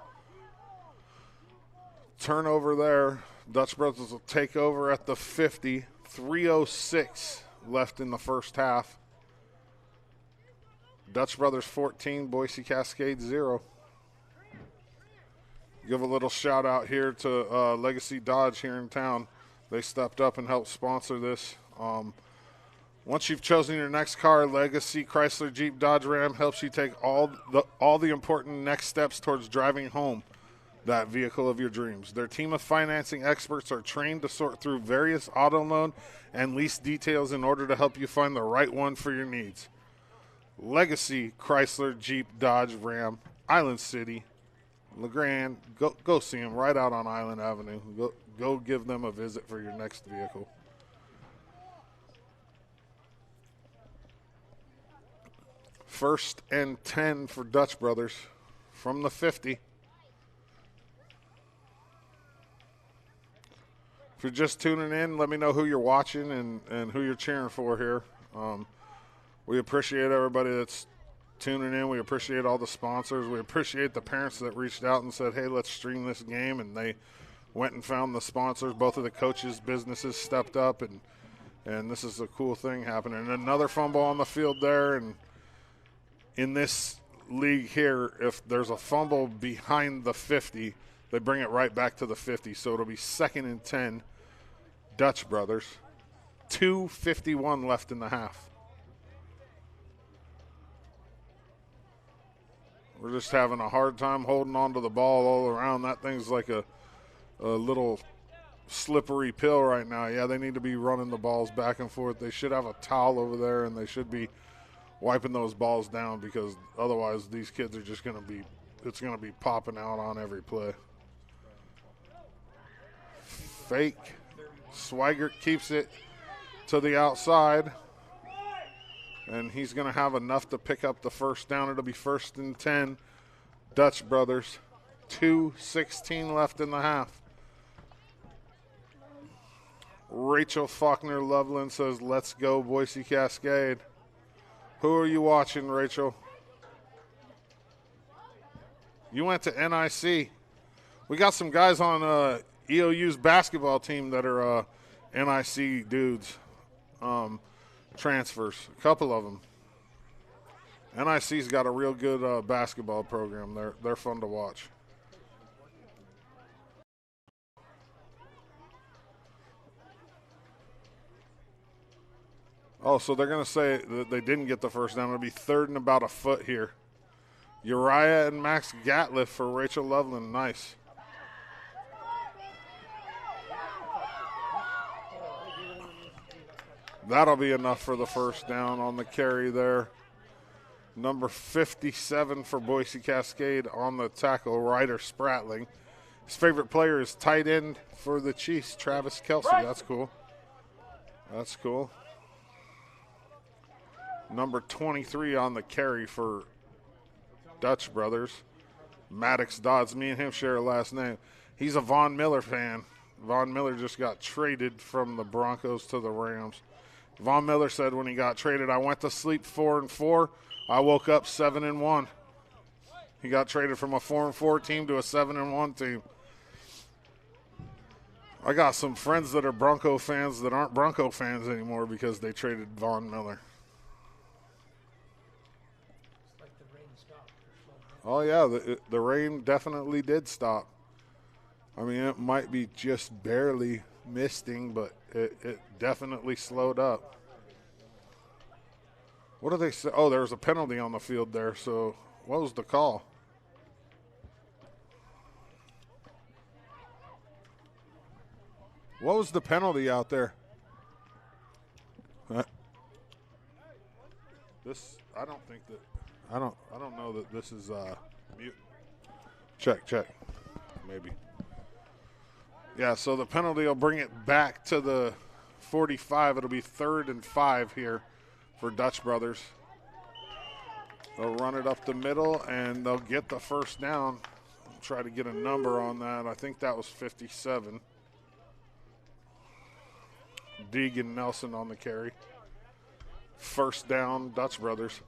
Speaker 1: Turnover there. Dutch Brothers will take over at the 50. 3:06 left in the first half. Dutch Brothers 14, Boise Cascade 0. Give a little shout out here to Legacy Dodge here in town. They stepped up and helped sponsor this. Once you've chosen your next car, Legacy Chrysler Jeep Dodge Ram helps you take all the important next steps towards driving home that vehicle of your dreams. Their team of financing experts are trained to sort through various auto loan and lease details in order to help you find the right one for your needs. Legacy Chrysler Jeep Dodge Ram, Island City, LeGrand. Go see them right out on Island Avenue. Go give them a visit for your next vehicle. First and 10 for Dutch Brothers from the 50. If you're just tuning in, let me know who you're watching and who you're cheering for here. We appreciate everybody that's tuning in. We appreciate all the sponsors. We appreciate the parents that reached out and said, hey, let's stream this game. And they went and found the sponsors. Both of the coaches' businesses stepped up, and this is a cool thing happening. Another fumble on the field there. And in this league here, if there's a fumble behind the 50, they bring it right back to the 50. So it'll be 2nd and 10, Dutch Brothers. 2:51 left in the half. We're just having a hard time holding on to the ball all around. That thing's like a little slippery pill right now. Yeah, they need to be running the balls back and forth. They should have a towel over there, and they should be wiping those balls down, because otherwise these kids are just going to be, it's going to be popping out on every play. Fake. Swigert keeps it to the outside, and he's going to have enough to pick up the first down. It'll be 1st and 10, Dutch Brothers. 2:16 left in the half. Rachel Faulkner Loveland says, let's go Boise Cascade. Who are you watching, Rachel? You went to NIC. We got some guys on EOU's basketball team that are NIC dudes, transfers, a couple of them. NIC's got a real good basketball program. They're fun to watch. Oh, so they're going to say that they didn't get the first down. It'll be 3rd and about a foot here. Uriah and Max Gatliff for Rachel Loveland. Nice. That'll be enough for the first down on the carry there. Number 57 for Boise Cascade on the tackle, Ryder Spratling. His favorite player is tight end for the Chiefs, Travis Kelsey. That's cool. That's cool. Number 23 on the carry for Dutch Brothers, Maddox Dodds. Me and him share a last name. He's a Von Miller fan. Von Miller just got traded from the Broncos to the Rams. Von Miller said when he got traded, I went to sleep 4-4. I woke up 7-1. He got traded from a 4-4 team to a 7-1 team. I got some friends that are Bronco fans that aren't Bronco fans anymore because they traded Von Miller. Oh, yeah, the rain definitely did stop. I mean, it might be just barely misting, but it definitely slowed up. What do they say? Oh, there was a penalty on the field there, so what was the call? What was the penalty out there? This, I don't think that. I don't know that this is mute. Check. Maybe. Yeah, so the penalty will bring it back to the 45. It'll be 3rd and 5 here for Dutch Brothers. They'll run it up the middle, and they'll get the first down. I'll try to get a number on that. I think that was 57. Deegan Nelson on the carry. First down, Dutch Brothers.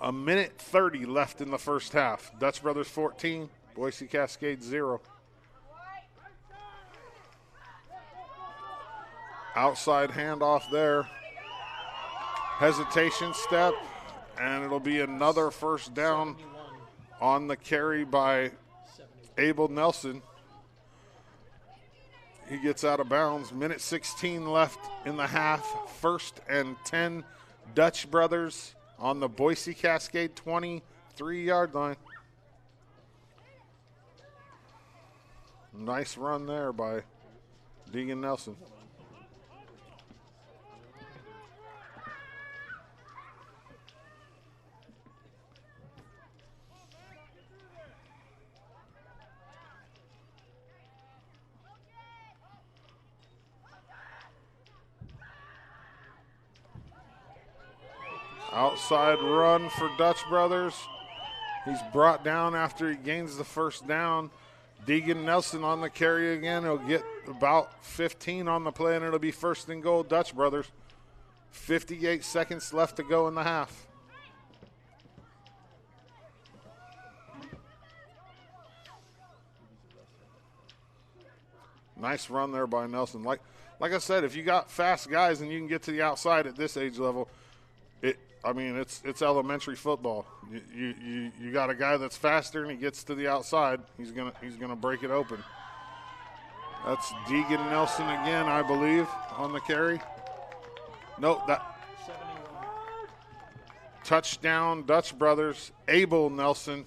Speaker 1: 1:30 left in the first half. Dutch Brothers 14, Boise Cascade 0. Outside handoff there. Hesitation step, and it'll be another first down on the carry by Abel Nelson. He gets out of bounds. 1:16 left in the half. 1st and 10, Dutch Brothers on the Boise Cascade 23-yard line. Nice run there by Deegan Nelson. Outside run for Dutch Brothers. He's brought down after he gains the first down. Deegan Nelson on the carry again. He'll get about 15 on the play, and it'll be 1st and goal, Dutch Brothers. 58 seconds left to go in the half. Nice run there by Nelson. Like I said, if you got fast guys and you can get to the outside at this age level, it's elementary football. You got a guy that's faster and he gets to the outside, he's gonna break it open. That's Deegan Nelson again, I believe, on the carry. No, that
Speaker 2: 71.
Speaker 1: touchdown, Dutch Brothers. Abel Nelson.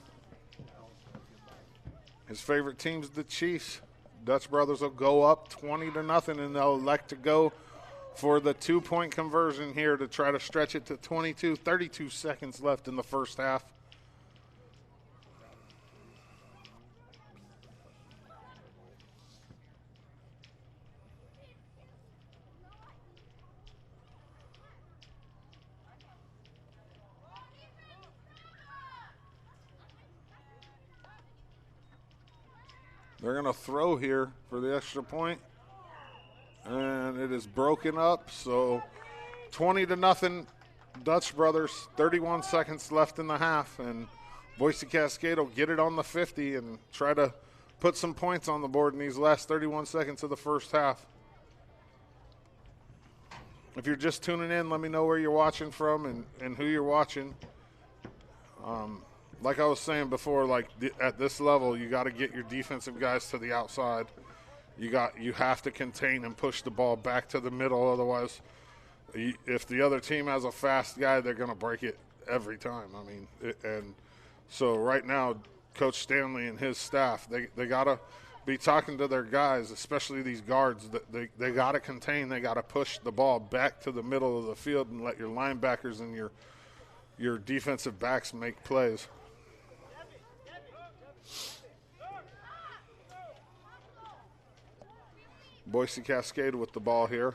Speaker 1: His favorite team's the Chiefs. Dutch Brothers will go up 20-0, and they'll elect to go for the 2-point conversion here to try to stretch it to 22. 32 seconds left in the first half. They're going to throw here for the extra point, and it is broken up. So 20-0, Dutch Brothers. 31 seconds left in the half, and Boise Cascade will get it on the 50 and try to put some points on the board in these last 31 seconds of the first half. If you're just tuning in, let me know where you're watching from and who you're watching. Like I was saying before, at this level, you got to get your defensive guys to the outside. You have to contain and push the ball back to the middle. Otherwise, if the other team has a fast guy, they're going to break it every time. I mean, and so right now, Coach Stanley and his staff, they got to be talking to their guys, especially these guards. That they got to contain. They got to push the ball back to the middle of the field and let your linebackers and your defensive backs make plays. Boise Cascade with the ball here.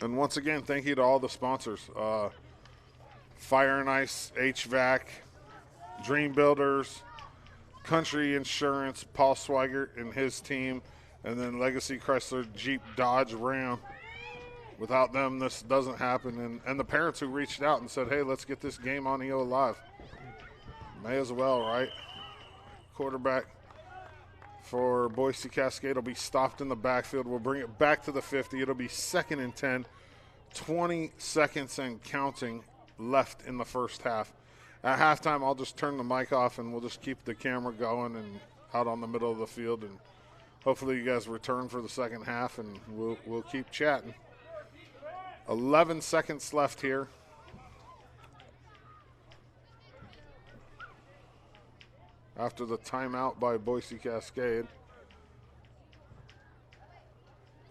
Speaker 1: And once again, thank you to all the sponsors. Fire and Ice, HVAC, Dream Builders, Country Insurance, Paul Swigert and his team, and then Legacy Chrysler, Jeep, Dodge, Ram. Without them, this doesn't happen. And the parents who reached out and said, hey, let's get this game on EO Live. May as well, right? Quarterback for Boise Cascade will be stopped in the backfield. We'll bring it back to the 50. It'll be 2nd and 10. 20 seconds and counting left in the first half. At halftime, I'll just turn the mic off and we'll just keep the camera going and out on the middle of the field. And hopefully you guys return for the second half and we'll keep chatting. 11 seconds left here. After the timeout by Boise Cascade.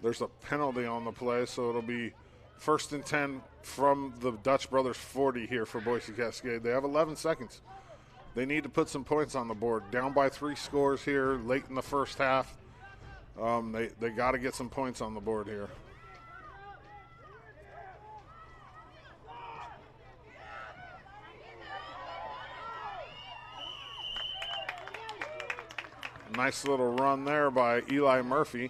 Speaker 1: There's a penalty on the play, so it'll be 1st and 10 from the Dutch Brothers 40 here for Boise Cascade. They have 11 seconds. They need to put some points on the board. Down by 3 scores here late in the first half. They got to get some points on the board here. Nice little run there by Eli Murphy.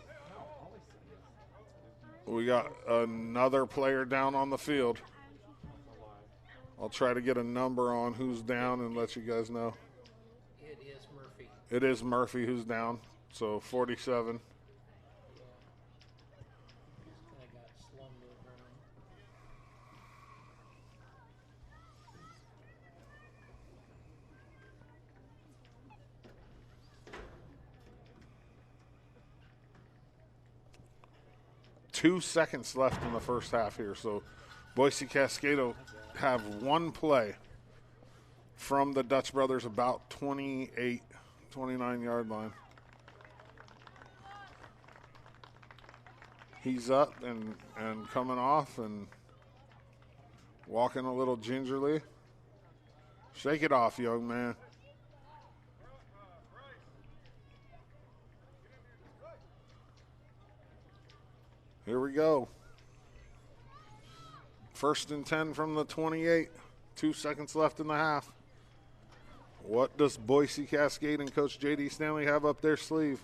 Speaker 1: We got another player down on the field. I'll try to get a number on who's down and let you guys know.
Speaker 2: It is Murphy.
Speaker 1: It is Murphy who's down, so 47.
Speaker 2: Kind of got slummed over him.
Speaker 1: 2 seconds left in the first half here. So Boise Cascade will have one play from the Dutch Brothers about 29 yard line. He's up and coming off and walking a little gingerly. Shake it off, young man. Here we go. 1st and 10 from the 28. 2 seconds left in the half. What does Boise Cascade and Coach J.D. Stanley have up their sleeve?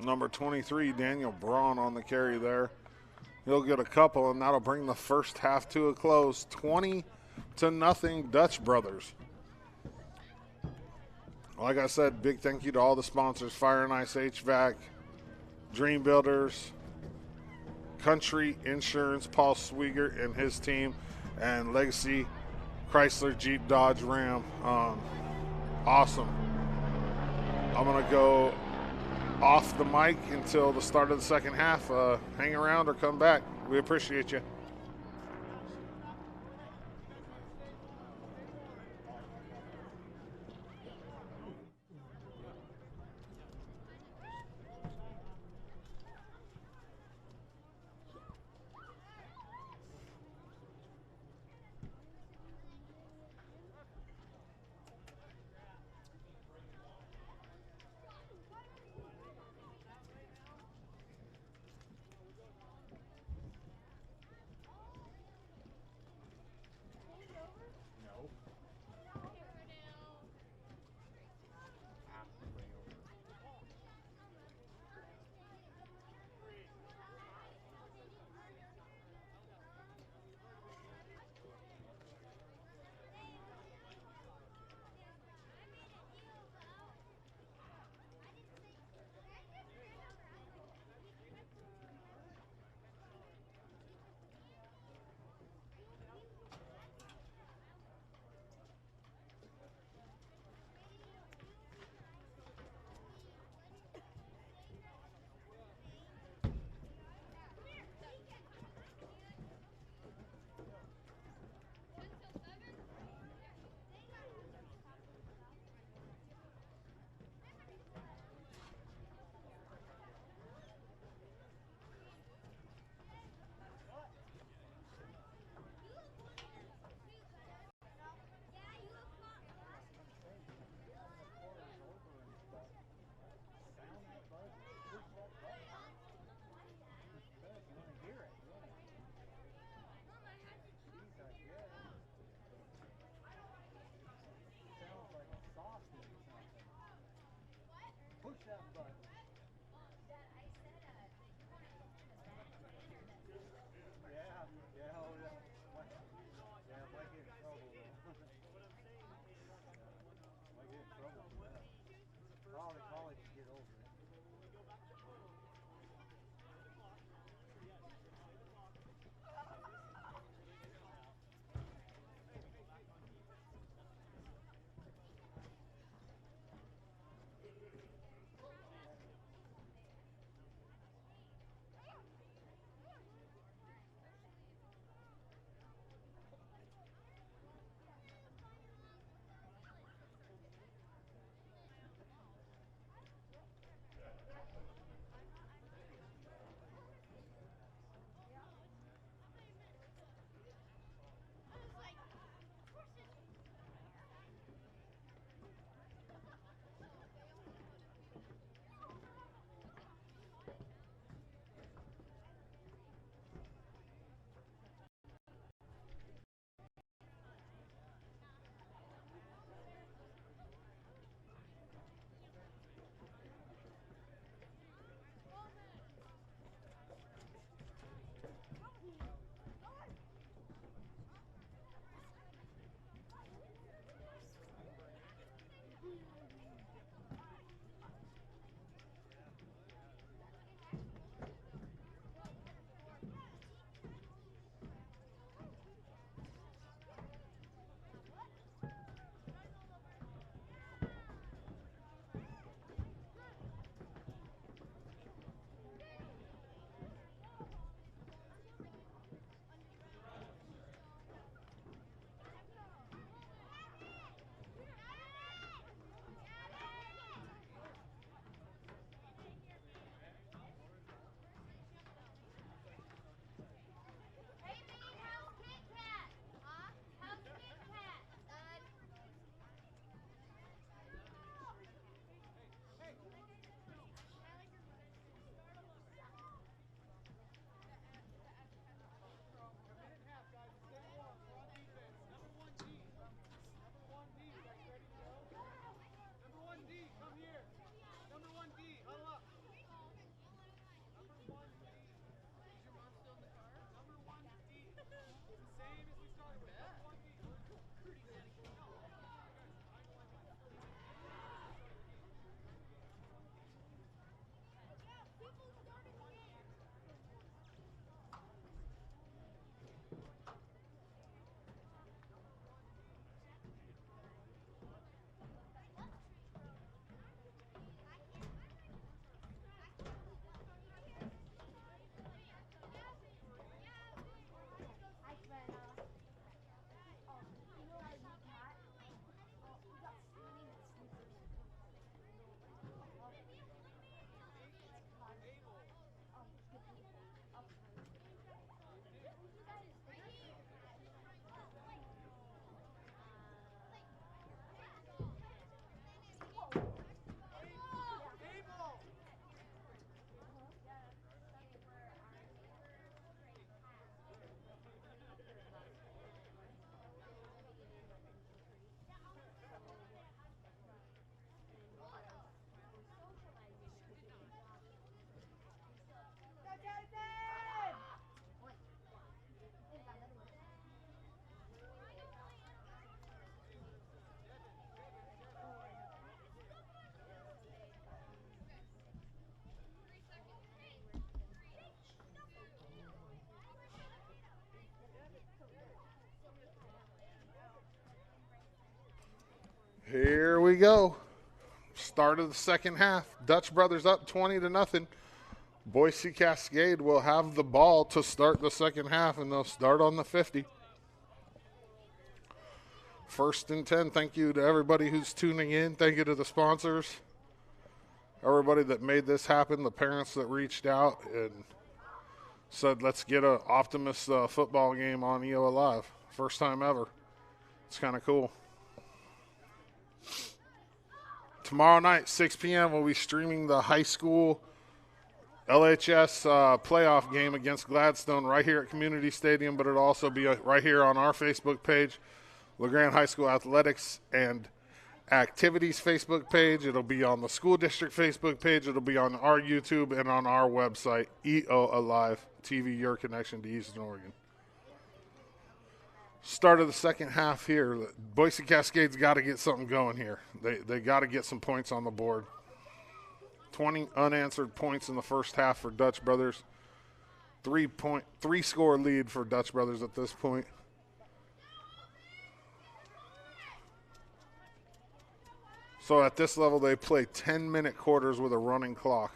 Speaker 1: Number 23, Daniel Braun on the carry there. He'll get a couple, and that'll bring the first half to a close. 20-0 Dutch Brothers. Like I said, big thank you to all the sponsors, Fire and Ice HVAC, Dream Builders, Country Insurance, Paul Swigert and his team, and Legacy Chrysler Jeep Dodge Ram. Awesome. I'm going to go off the mic until the start of the second half. Hang around or come back. We appreciate you. Here we go. Start of the second half. Dutch Brothers up 20-0. Boise Cascade will have the ball to start the second half, and they'll start on the 50. First and 10. Thank you to everybody who's tuning in. Thank you to the sponsors, everybody that made this happen, the parents that reached out and said, let's get an Optimist football game on EO Live. First time ever. It's kind of cool. Tomorrow night, 6 p.m., we'll be streaming the high school LHS playoff game against Gladstone right here at Community Stadium, but it'll also be right here on our Facebook page, LeGrand High School Athletics and Activities Facebook page. It'll be on the school district Facebook page. It'll be on our YouTube and on our website, EO Alive TV, your connection to Eastern Oregon. Start of the second half here. Boise Cascade's got to get something going here. They got to get some points on the board. 20 unanswered points in the first half for Dutch Brothers. Three-score lead for Dutch Brothers at this point. So at this level, they play 10-minute quarters with a running clock.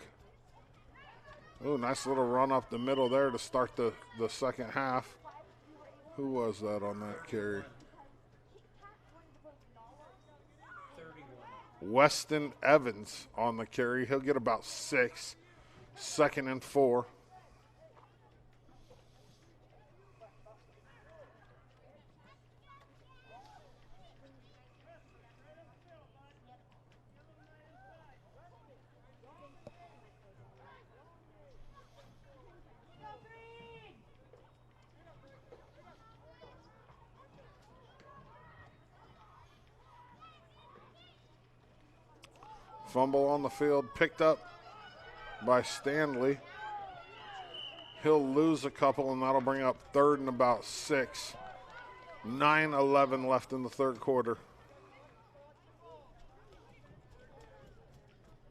Speaker 1: Ooh, nice little run up the middle there to start the second half. Who was that on that carry?
Speaker 2: 31.
Speaker 1: Weston Evans on the carry. He'll get about 6. 2nd and 4. Fumble on the field, picked up by Stanley. He'll lose a couple, and that'll bring up 3rd and about 6. 9:11 left in the third quarter.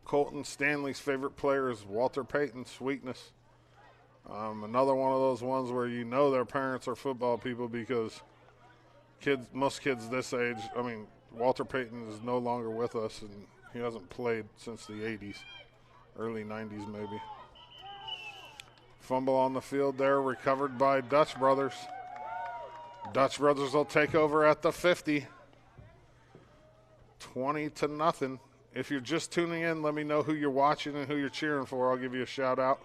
Speaker 1: Colton Stanley's favorite player is Walter Payton, Sweetness. Another one of those ones where you know their parents are football people because most kids this age, I mean, Walter Payton is no longer with us, and he hasn't played since the 80s, early 90s maybe. Fumble on the field there, recovered by Dutch Brothers. Dutch Brothers will take over at the 50. 20-0. If you're just tuning in, let me know who you're watching and who you're cheering for. I'll give you a shout out.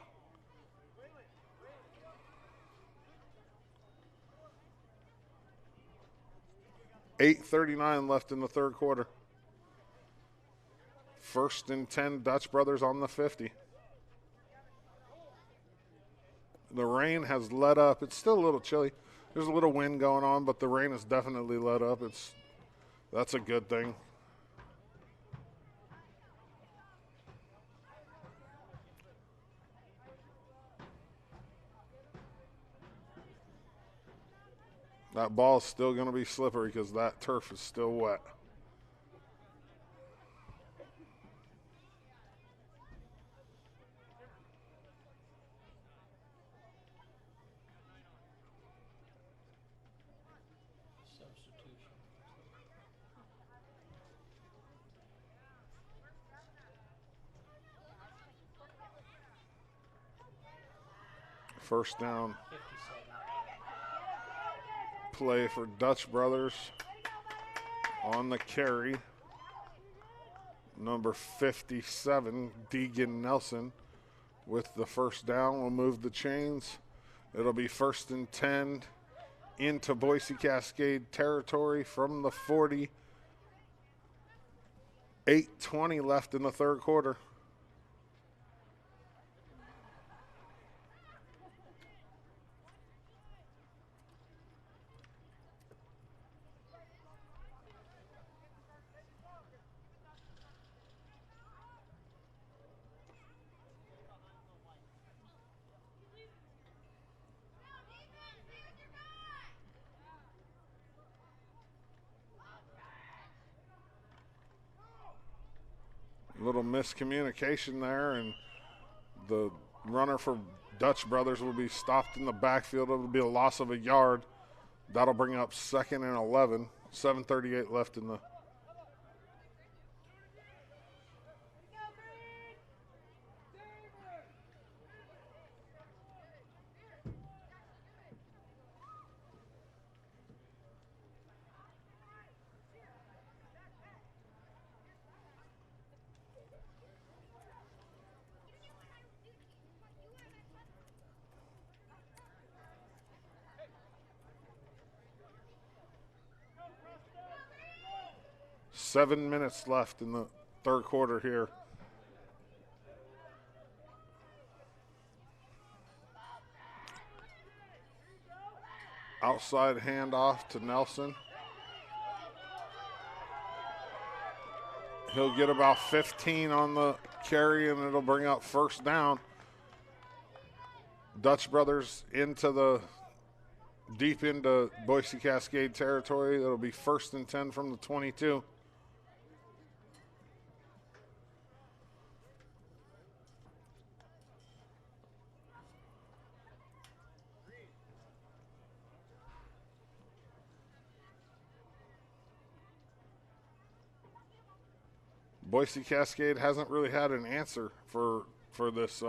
Speaker 1: $8:39 left in the third quarter. 1st and 10, Dutch Brothers on the 50. The rain has let up. It's still a little chilly. There's a little wind going on, but the rain has definitely let up. That's a good thing. That ball is still going to be slippery because that turf is still wet.
Speaker 2: Substitution.
Speaker 1: First down
Speaker 2: 57.
Speaker 1: play for Dutch Brothers on the carry. Number 57, Deegan Nelson, with the first down. We'll move the chains. It'll be 1st and 10 into Boise Cascade territory from the 40. 8:20 left in the third quarter. Little miscommunication there, and the runner for Dutch Brothers will be stopped in the backfield. It'll be a loss of a yard. That'll bring up 2nd and 11. 7:38 left in the 7 minutes left in the third quarter here. Outside handoff to Nelson. He'll get about 15 on the carry, and it'll bring up first down. Dutch Brothers deep into Boise Cascade territory. It'll be 1st and 10 from the 22. Boise Cascade hasn't really had an answer for this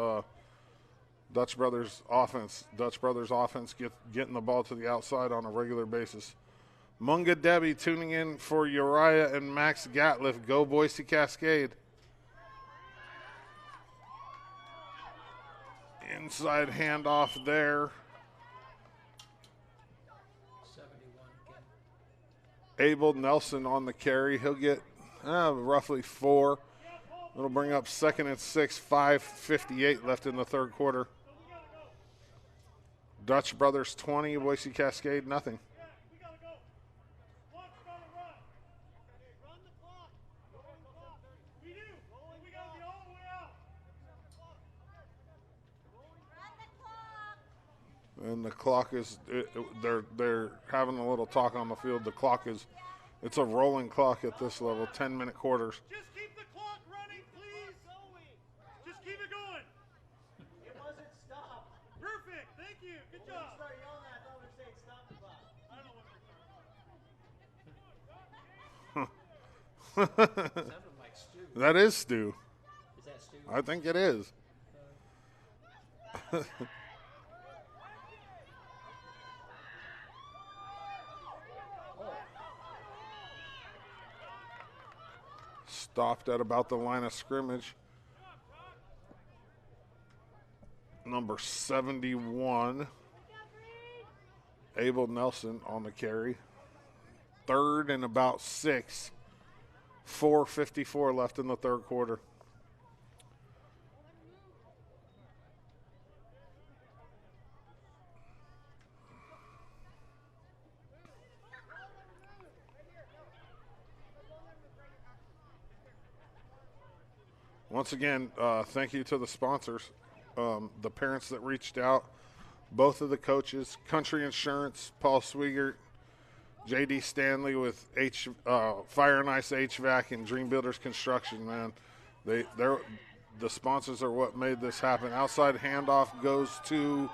Speaker 1: Dutch Brothers offense. Dutch Brothers offense getting the ball to the outside on a regular basis. Munga Debbie tuning in for Uriah and Max Gatliff. Go Boise Cascade. Inside handoff there.
Speaker 2: 71 again.
Speaker 1: Abel Nelson on the carry. He'll get roughly 4. It'll bring up 2nd and 6, 5:58 left in the third quarter. Dutch Brothers 20, Boise Cascade nothing. And the clock is, they're having a little talk on the field. The clock is, it's a rolling clock at this level, 10-minute quarters.
Speaker 6: Just keep the clock running, please. Just keep it going.
Speaker 7: It wasn't stopped.
Speaker 6: Perfect. Thank you. Good
Speaker 7: When you
Speaker 6: job.
Speaker 7: start yelling that, I thought we were saying stop the clock.
Speaker 6: I don't know what you're talking about.
Speaker 2: Sounded like Stu.
Speaker 1: That is Stu.
Speaker 2: Is that Stu?
Speaker 1: I think it is. Stopped at about the line of scrimmage. Number 71, Abel Nelson on the carry. 3rd and about 6. 4:54 left in the third quarter. Once again, thank you to the sponsors, the parents that reached out, both of the coaches, Country Insurance, Paul Swigert, J.D. Stanley with Fire and Ice HVAC, and Dream Builders Construction, man. They're the sponsors are what made this happen. Outside handoff goes to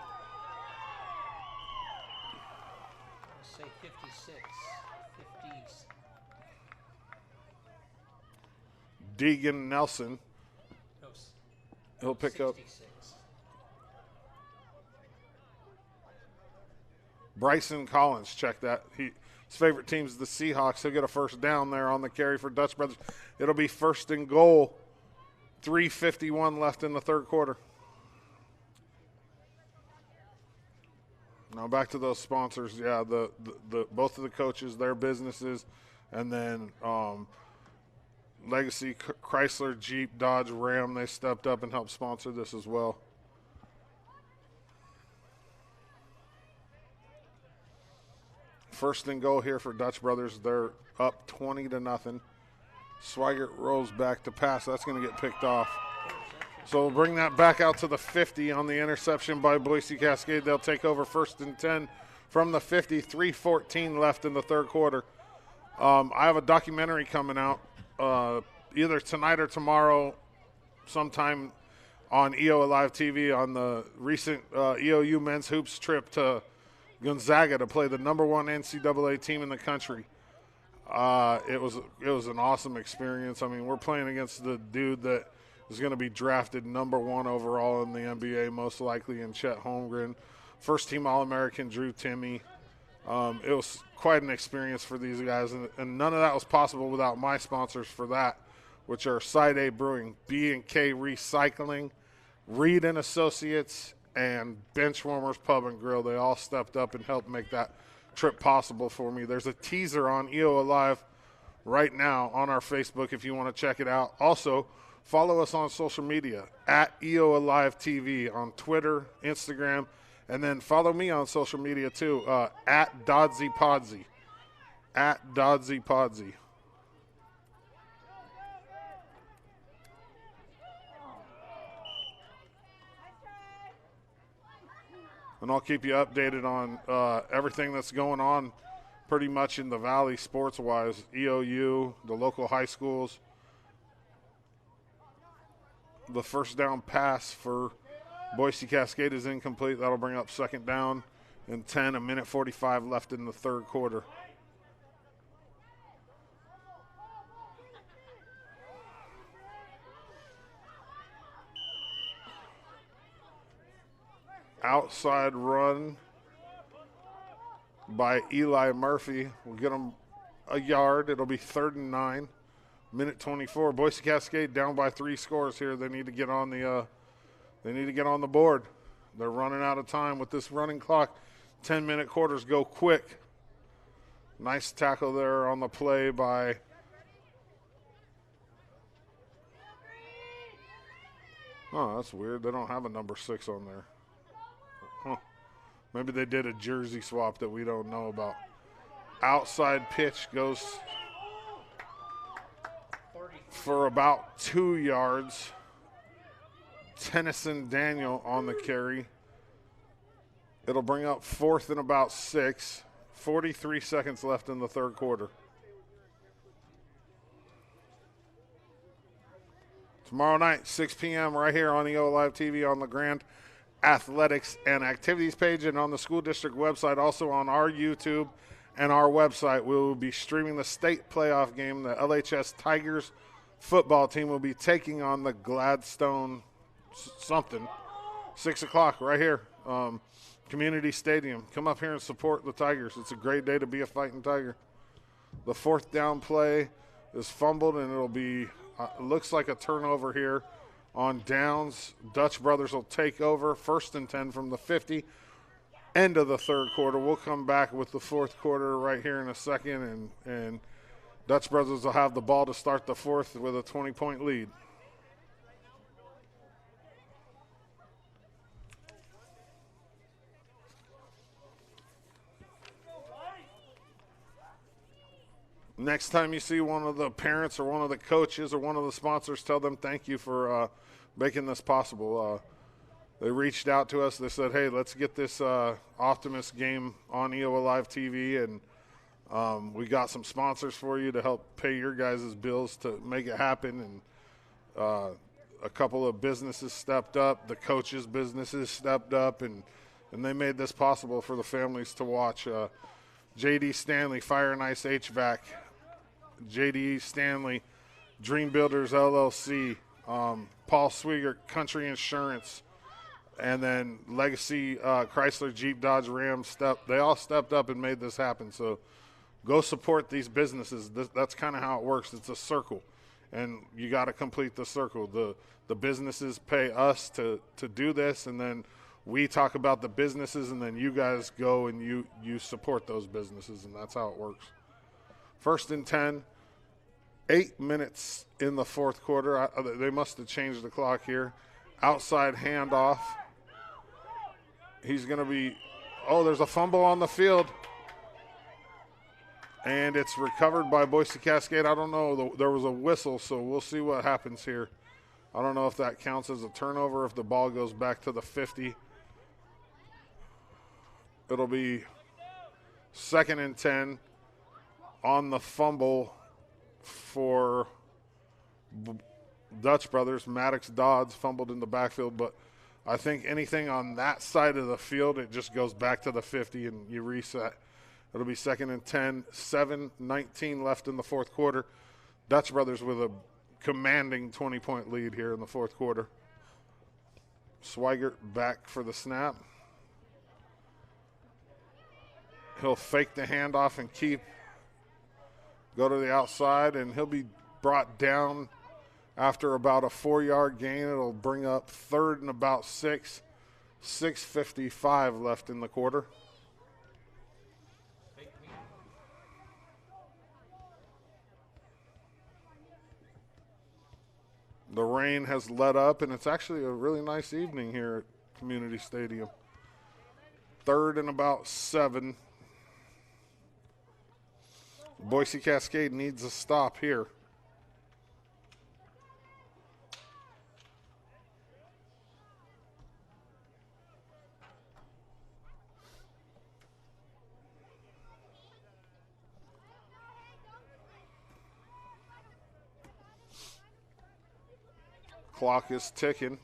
Speaker 2: Say 56. 50s.
Speaker 1: Deegan Nelson.
Speaker 2: No,
Speaker 1: He'll pick up
Speaker 2: 66.
Speaker 1: Bryson Collins. Check that. His favorite team is the Seahawks. He'll get a first down there on the carry for Dutch Brothers. It'll be 1st and goal. 3:51 left in the third quarter. Now back to those sponsors. Yeah, the both of the coaches, their businesses, and then Legacy Chrysler, Jeep, Dodge, Ram, they stepped up and helped sponsor this as well. First and goal here for Dutch Brothers. They're up 20-0. Swigert rolls back to pass. That's going to get picked off. So we'll bring that back out to the 50 on the interception by Boise Cascade. They'll take over 1st and 10 from the 50. 3:14 left in the third quarter. I have a documentary coming out either tonight or tomorrow sometime on EO Live TV on the recent EOU men's hoops trip to Gonzaga to play the #1 NCAA team in the country. It was an awesome experience. I mean, we're playing against the dude that is going to be drafted #1 overall in the NBA, most likely, in Chet Holmgren. First team All-American Drew Timme. It was quite an experience for these guys, and none of that was possible without my sponsors for that, which are Side A Brewing, B&K Recycling, Reed and Associates, and Benchwarmers Pub and Grill. They all stepped up and helped make that trip possible for me. There's a teaser on EO Alive right now on our Facebook if you want to check it out. Also, follow us on social media at EO Alive TV on Twitter, Instagram, and then follow me on social media too, at Dodzy Podsy. At Dodzy Podsy. And I'll keep you updated on everything that's going on pretty much in the Valley sports-wise, EOU, the local high schools. The first down pass for Boise Cascade is incomplete. That'll bring up second down and 10, a minute 45 left in the third quarter. Outside run by Eli Murphy will get him a yard. It'll be 3rd and 9. Minute 24. Boise Cascade down by 3 scores here. They need to get on the board. They're running out of time with this running clock. 10-minute quarters go quick. Nice tackle there on the play by oh, that's weird. They don't have a number 6 on there. Huh. Maybe they did a jersey swap that we don't know about. Outside pitch goes for about 2 yards. Tennyson Daniel on the carry. It'll bring up 4th and about 6. 43 seconds left in the third quarter. Tomorrow night, 6 p.m. right here on EO Live TV on the Grande Athletics and Activities page and on the school district website. Also on our YouTube and our website, we will be streaming the state playoff game. The LHS Tigers football team will be taking on the Gladstone something. 6 o'clock right here. Community Stadium. Come up here and support the Tigers. It's a great day to be a fighting Tiger. The 4th down play is fumbled, and it'll be looks like a turnover here on downs. Dutch Brothers will take over. 1st and 10 from the 50. End of the third quarter. We'll come back with the fourth quarter right here in a second, and Dutch Brothers will have the ball to start the fourth with a 20-point lead. Next time you see one of the parents or one of the coaches or one of the sponsors, tell them thank you for making this possible. They reached out to us. They said, hey, let's get this Optimist game on EO Live TV, and we got some sponsors for you to help pay your guys' bills to make it happen. And a couple of businesses stepped up. The coaches' businesses stepped up, and they made this possible for the families to watch. J.D. Stanley, Fire and Ice HVAC, J.D. Stanley, Dream Builders LLC, Paul Swigert, Country Insurance, and then Legacy Chrysler, Jeep, Dodge, Ram. They all stepped up and made this happen. So go support these businesses. That's kind of how it works. It's a circle, and you got to complete the circle. The businesses pay us to do this, and then we talk about the businesses, and then you guys go and you support those businesses, and that's how it works. 1st and 10, 8 minutes in the fourth quarter. They must have changed the clock here. Outside handoff. He's going to be – oh, there's a fumble on the field. And it's recovered by Boise Cascade. I don't know. There was a whistle, so we'll see what happens here. I don't know if that counts as a turnover, if the ball goes back to the 50. It'll be 2nd and 10 on the fumble for Dutch Brothers. Maddox Dodds fumbled in the backfield, but I think anything on that side of the field, it just goes back to the 50 and you reset. It'll be 2nd and 10, 7:19 left in the fourth quarter. Dutch Brothers with a commanding 20-point lead here in the fourth quarter. Swigert back for the snap. He'll fake the handoff and go to the outside, and he'll be brought down after about a 4-yard gain. It'll bring up 3rd and about 6. 6:55 left in the quarter. The rain has let up, and it's actually a really nice evening here at Community Stadium. 3rd and about 7. Boise Cascade needs a stop here. Clock is ticking.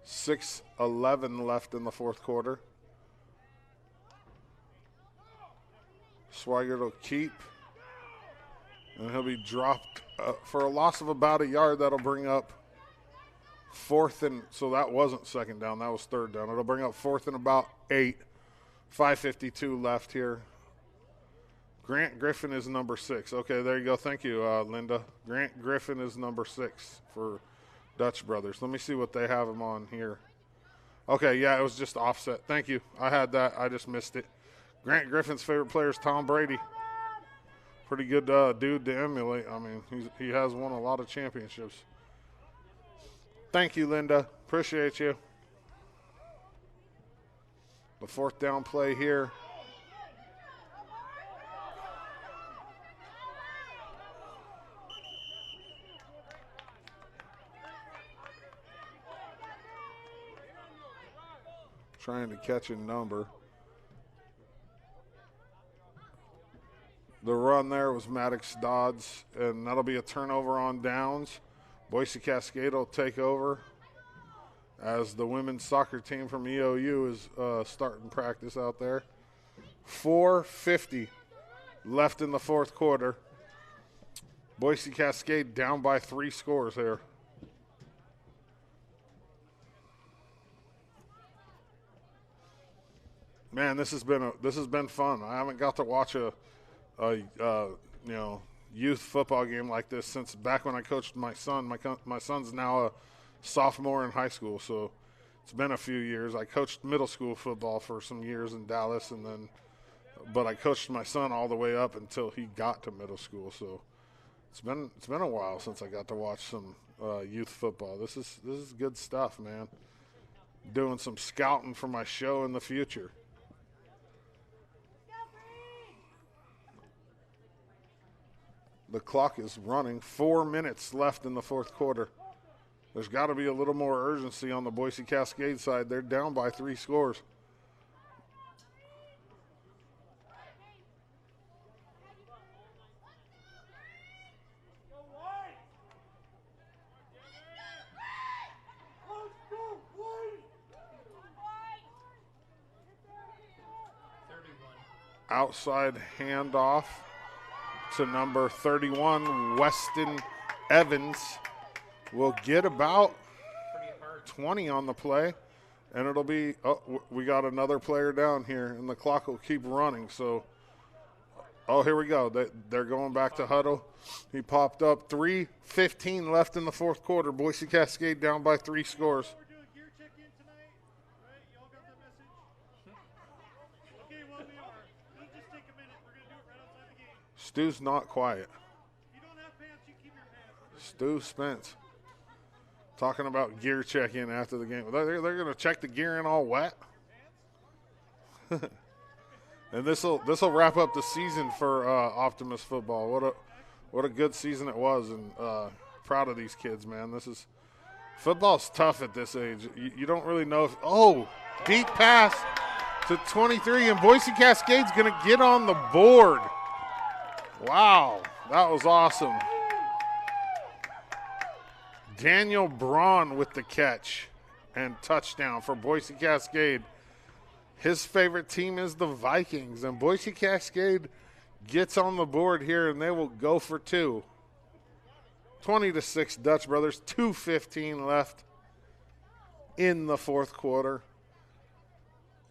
Speaker 1: 6:11 left in the 4th quarter. Swigert will keep, and he'll be dropped for a loss of about a yard. That'll bring up 4th and, so that wasn't 2nd down, that was 3rd down. It'll bring up 4th and about 8. 5:52 left here. Grant Griffin is number 6. Okay, there you go. Thank you, Linda. Grant Griffin is number 6 for Dutch Brothers. Let me see what they have him on here. Okay, yeah, it was just offset. Thank you. I had that. I just missed it. Grant Griffin's favorite player is Tom Brady. Pretty good dude to emulate. I mean, he has won a lot of championships. Thank you, Linda. Appreciate you. The 4th down play here. Trying to catch a number. The run there was Maddox Dodds, and that'll be a turnover on downs. Boise Cascade will take over as the women's soccer team from EOU is starting practice out there. 4:50 left in the 4th quarter. Boise Cascade down by 3 scores here. Man, this has been fun. I haven't got to watch a youth football game like this since back when I coached my son. My son's now a sophomore in high school, so it's been a few years. I coached middle school football for some years in Dallas, but I coached my son all the way up until he got to middle school. So it's been a while since I got to watch some youth football. This is good stuff, man. Doing some scouting for my show in the future. The clock is running. 4 minutes left in the 4th quarter. There's got to be a little more urgency on the Boise Cascade side. They're down by 3 scores. Outside handoff to number 31, Weston Evans. Will get about 20 on the play, and it'll be, we got another player down here, and the clock will keep running. So, here we go. They're going back to huddle. He popped up. 3:15 left in the 4th quarter. Boise Cascade down by 3 scores.
Speaker 2: We're doing gear check-in tonight, right? Y'all got that message? Okay, well, we are. It'll just take a minute. We're going to do it right outside the game.
Speaker 1: Stu's not quiet.
Speaker 2: If you don't have pants, you keep your pants.
Speaker 1: Stu Spence talking about gear check-in after the game. They're going to check the gear in all wet. And this will wrap up the season for Optimist football. What a good season it was, and proud of these kids, man. Football's tough at this age. You don't really know if deep pass to 23, and Boise Cascade's going to get on the board. Wow, that was awesome. Daniel Braun with the catch and touchdown for Boise Cascade. His favorite team is the Vikings, and Boise Cascade gets on the board here, and they will go for 2. 20-6 Dutch Brothers, 2:15 left in the 4th quarter.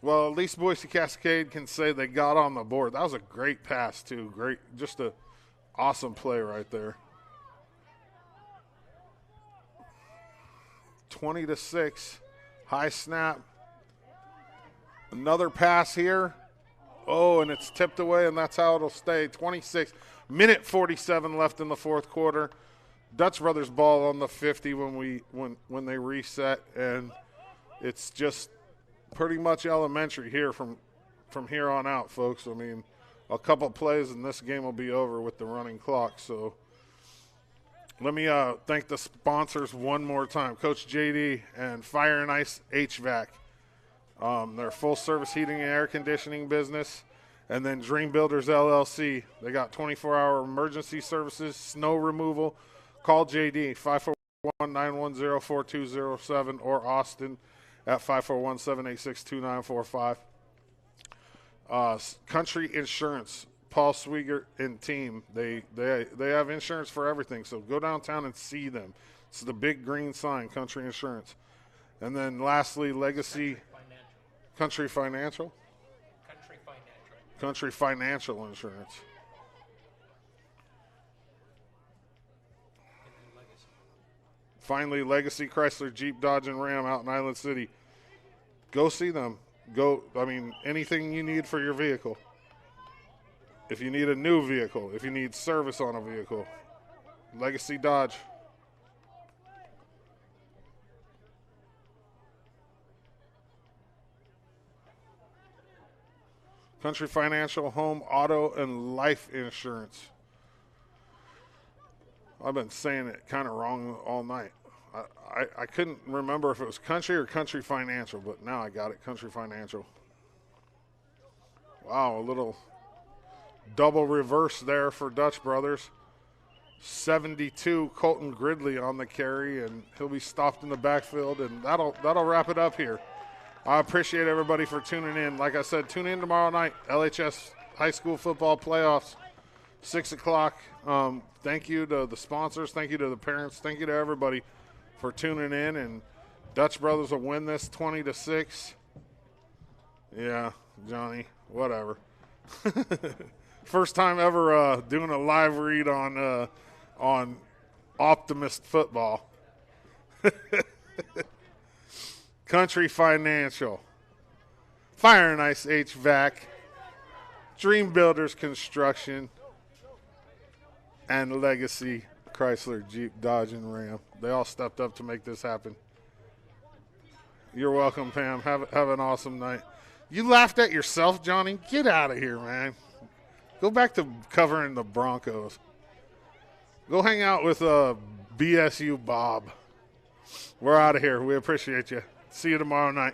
Speaker 1: Well, at least Boise Cascade can say they got on the board. That was a great pass, too. Great, just an awesome play right there. 20-6, high snap. Another pass here. And it's tipped away, and that's how it'll stay. 26, minute 47 left in the 4th quarter. Dutch Brothers ball on the 50 when they reset, and it's just pretty much elementary here from here on out, folks. I mean, a couple plays and this game will be over with the running clock. So let me thank the sponsors one more time, Coach JD and Fire and Ice HVAC. They're full-service heating and air conditioning business. And then Dream Builders LLC. They got 24-hour emergency services, snow removal. Call JD, 541-910-4207, or Austin at 541-786-2945. Country Insurance, Paul Swigert and team. They have insurance for everything, so go downtown and see them. It's the big green sign, Country Insurance. And then lastly, Legacy Country Financial. Country Financial Insurance. Finally, Legacy Chrysler, Jeep, Dodge, and Ram out in Island City. Go see them. Anything you need for your vehicle. If you need a new vehicle, if you need service on a vehicle, Legacy Dodge. Country Financial, home, auto, and life insurance. I've been saying it kind of wrong all night. I couldn't remember if it was Country or Country Financial, but now I got it, Country Financial. Wow, a little double reverse there for Dutch Brothers. 72, Colton Gridley on the carry, and he'll be stopped in the backfield, and that'll wrap it up here. I appreciate everybody for tuning in. Like I said, tune in tomorrow night, LHS High School Football Playoffs, 6 o'clock. Thank you to the sponsors. Thank you to the parents. Thank you to everybody for tuning in. And Dutch Brothers will win this 20-6. Yeah, Johnny, whatever. First time ever doing a live read on Optimist football. Country Financial, Fire and Ice HVAC, Dream Builders Construction, and Legacy Chrysler, Jeep, Dodge, and Ram. They all stepped up to make this happen. You're welcome, Pam. Have an awesome night. You laughed at yourself, Johnny? Get out of here, man. Go back to covering the Broncos. Go hang out with BSU Bob. We're out of here. We appreciate you. See you tomorrow night.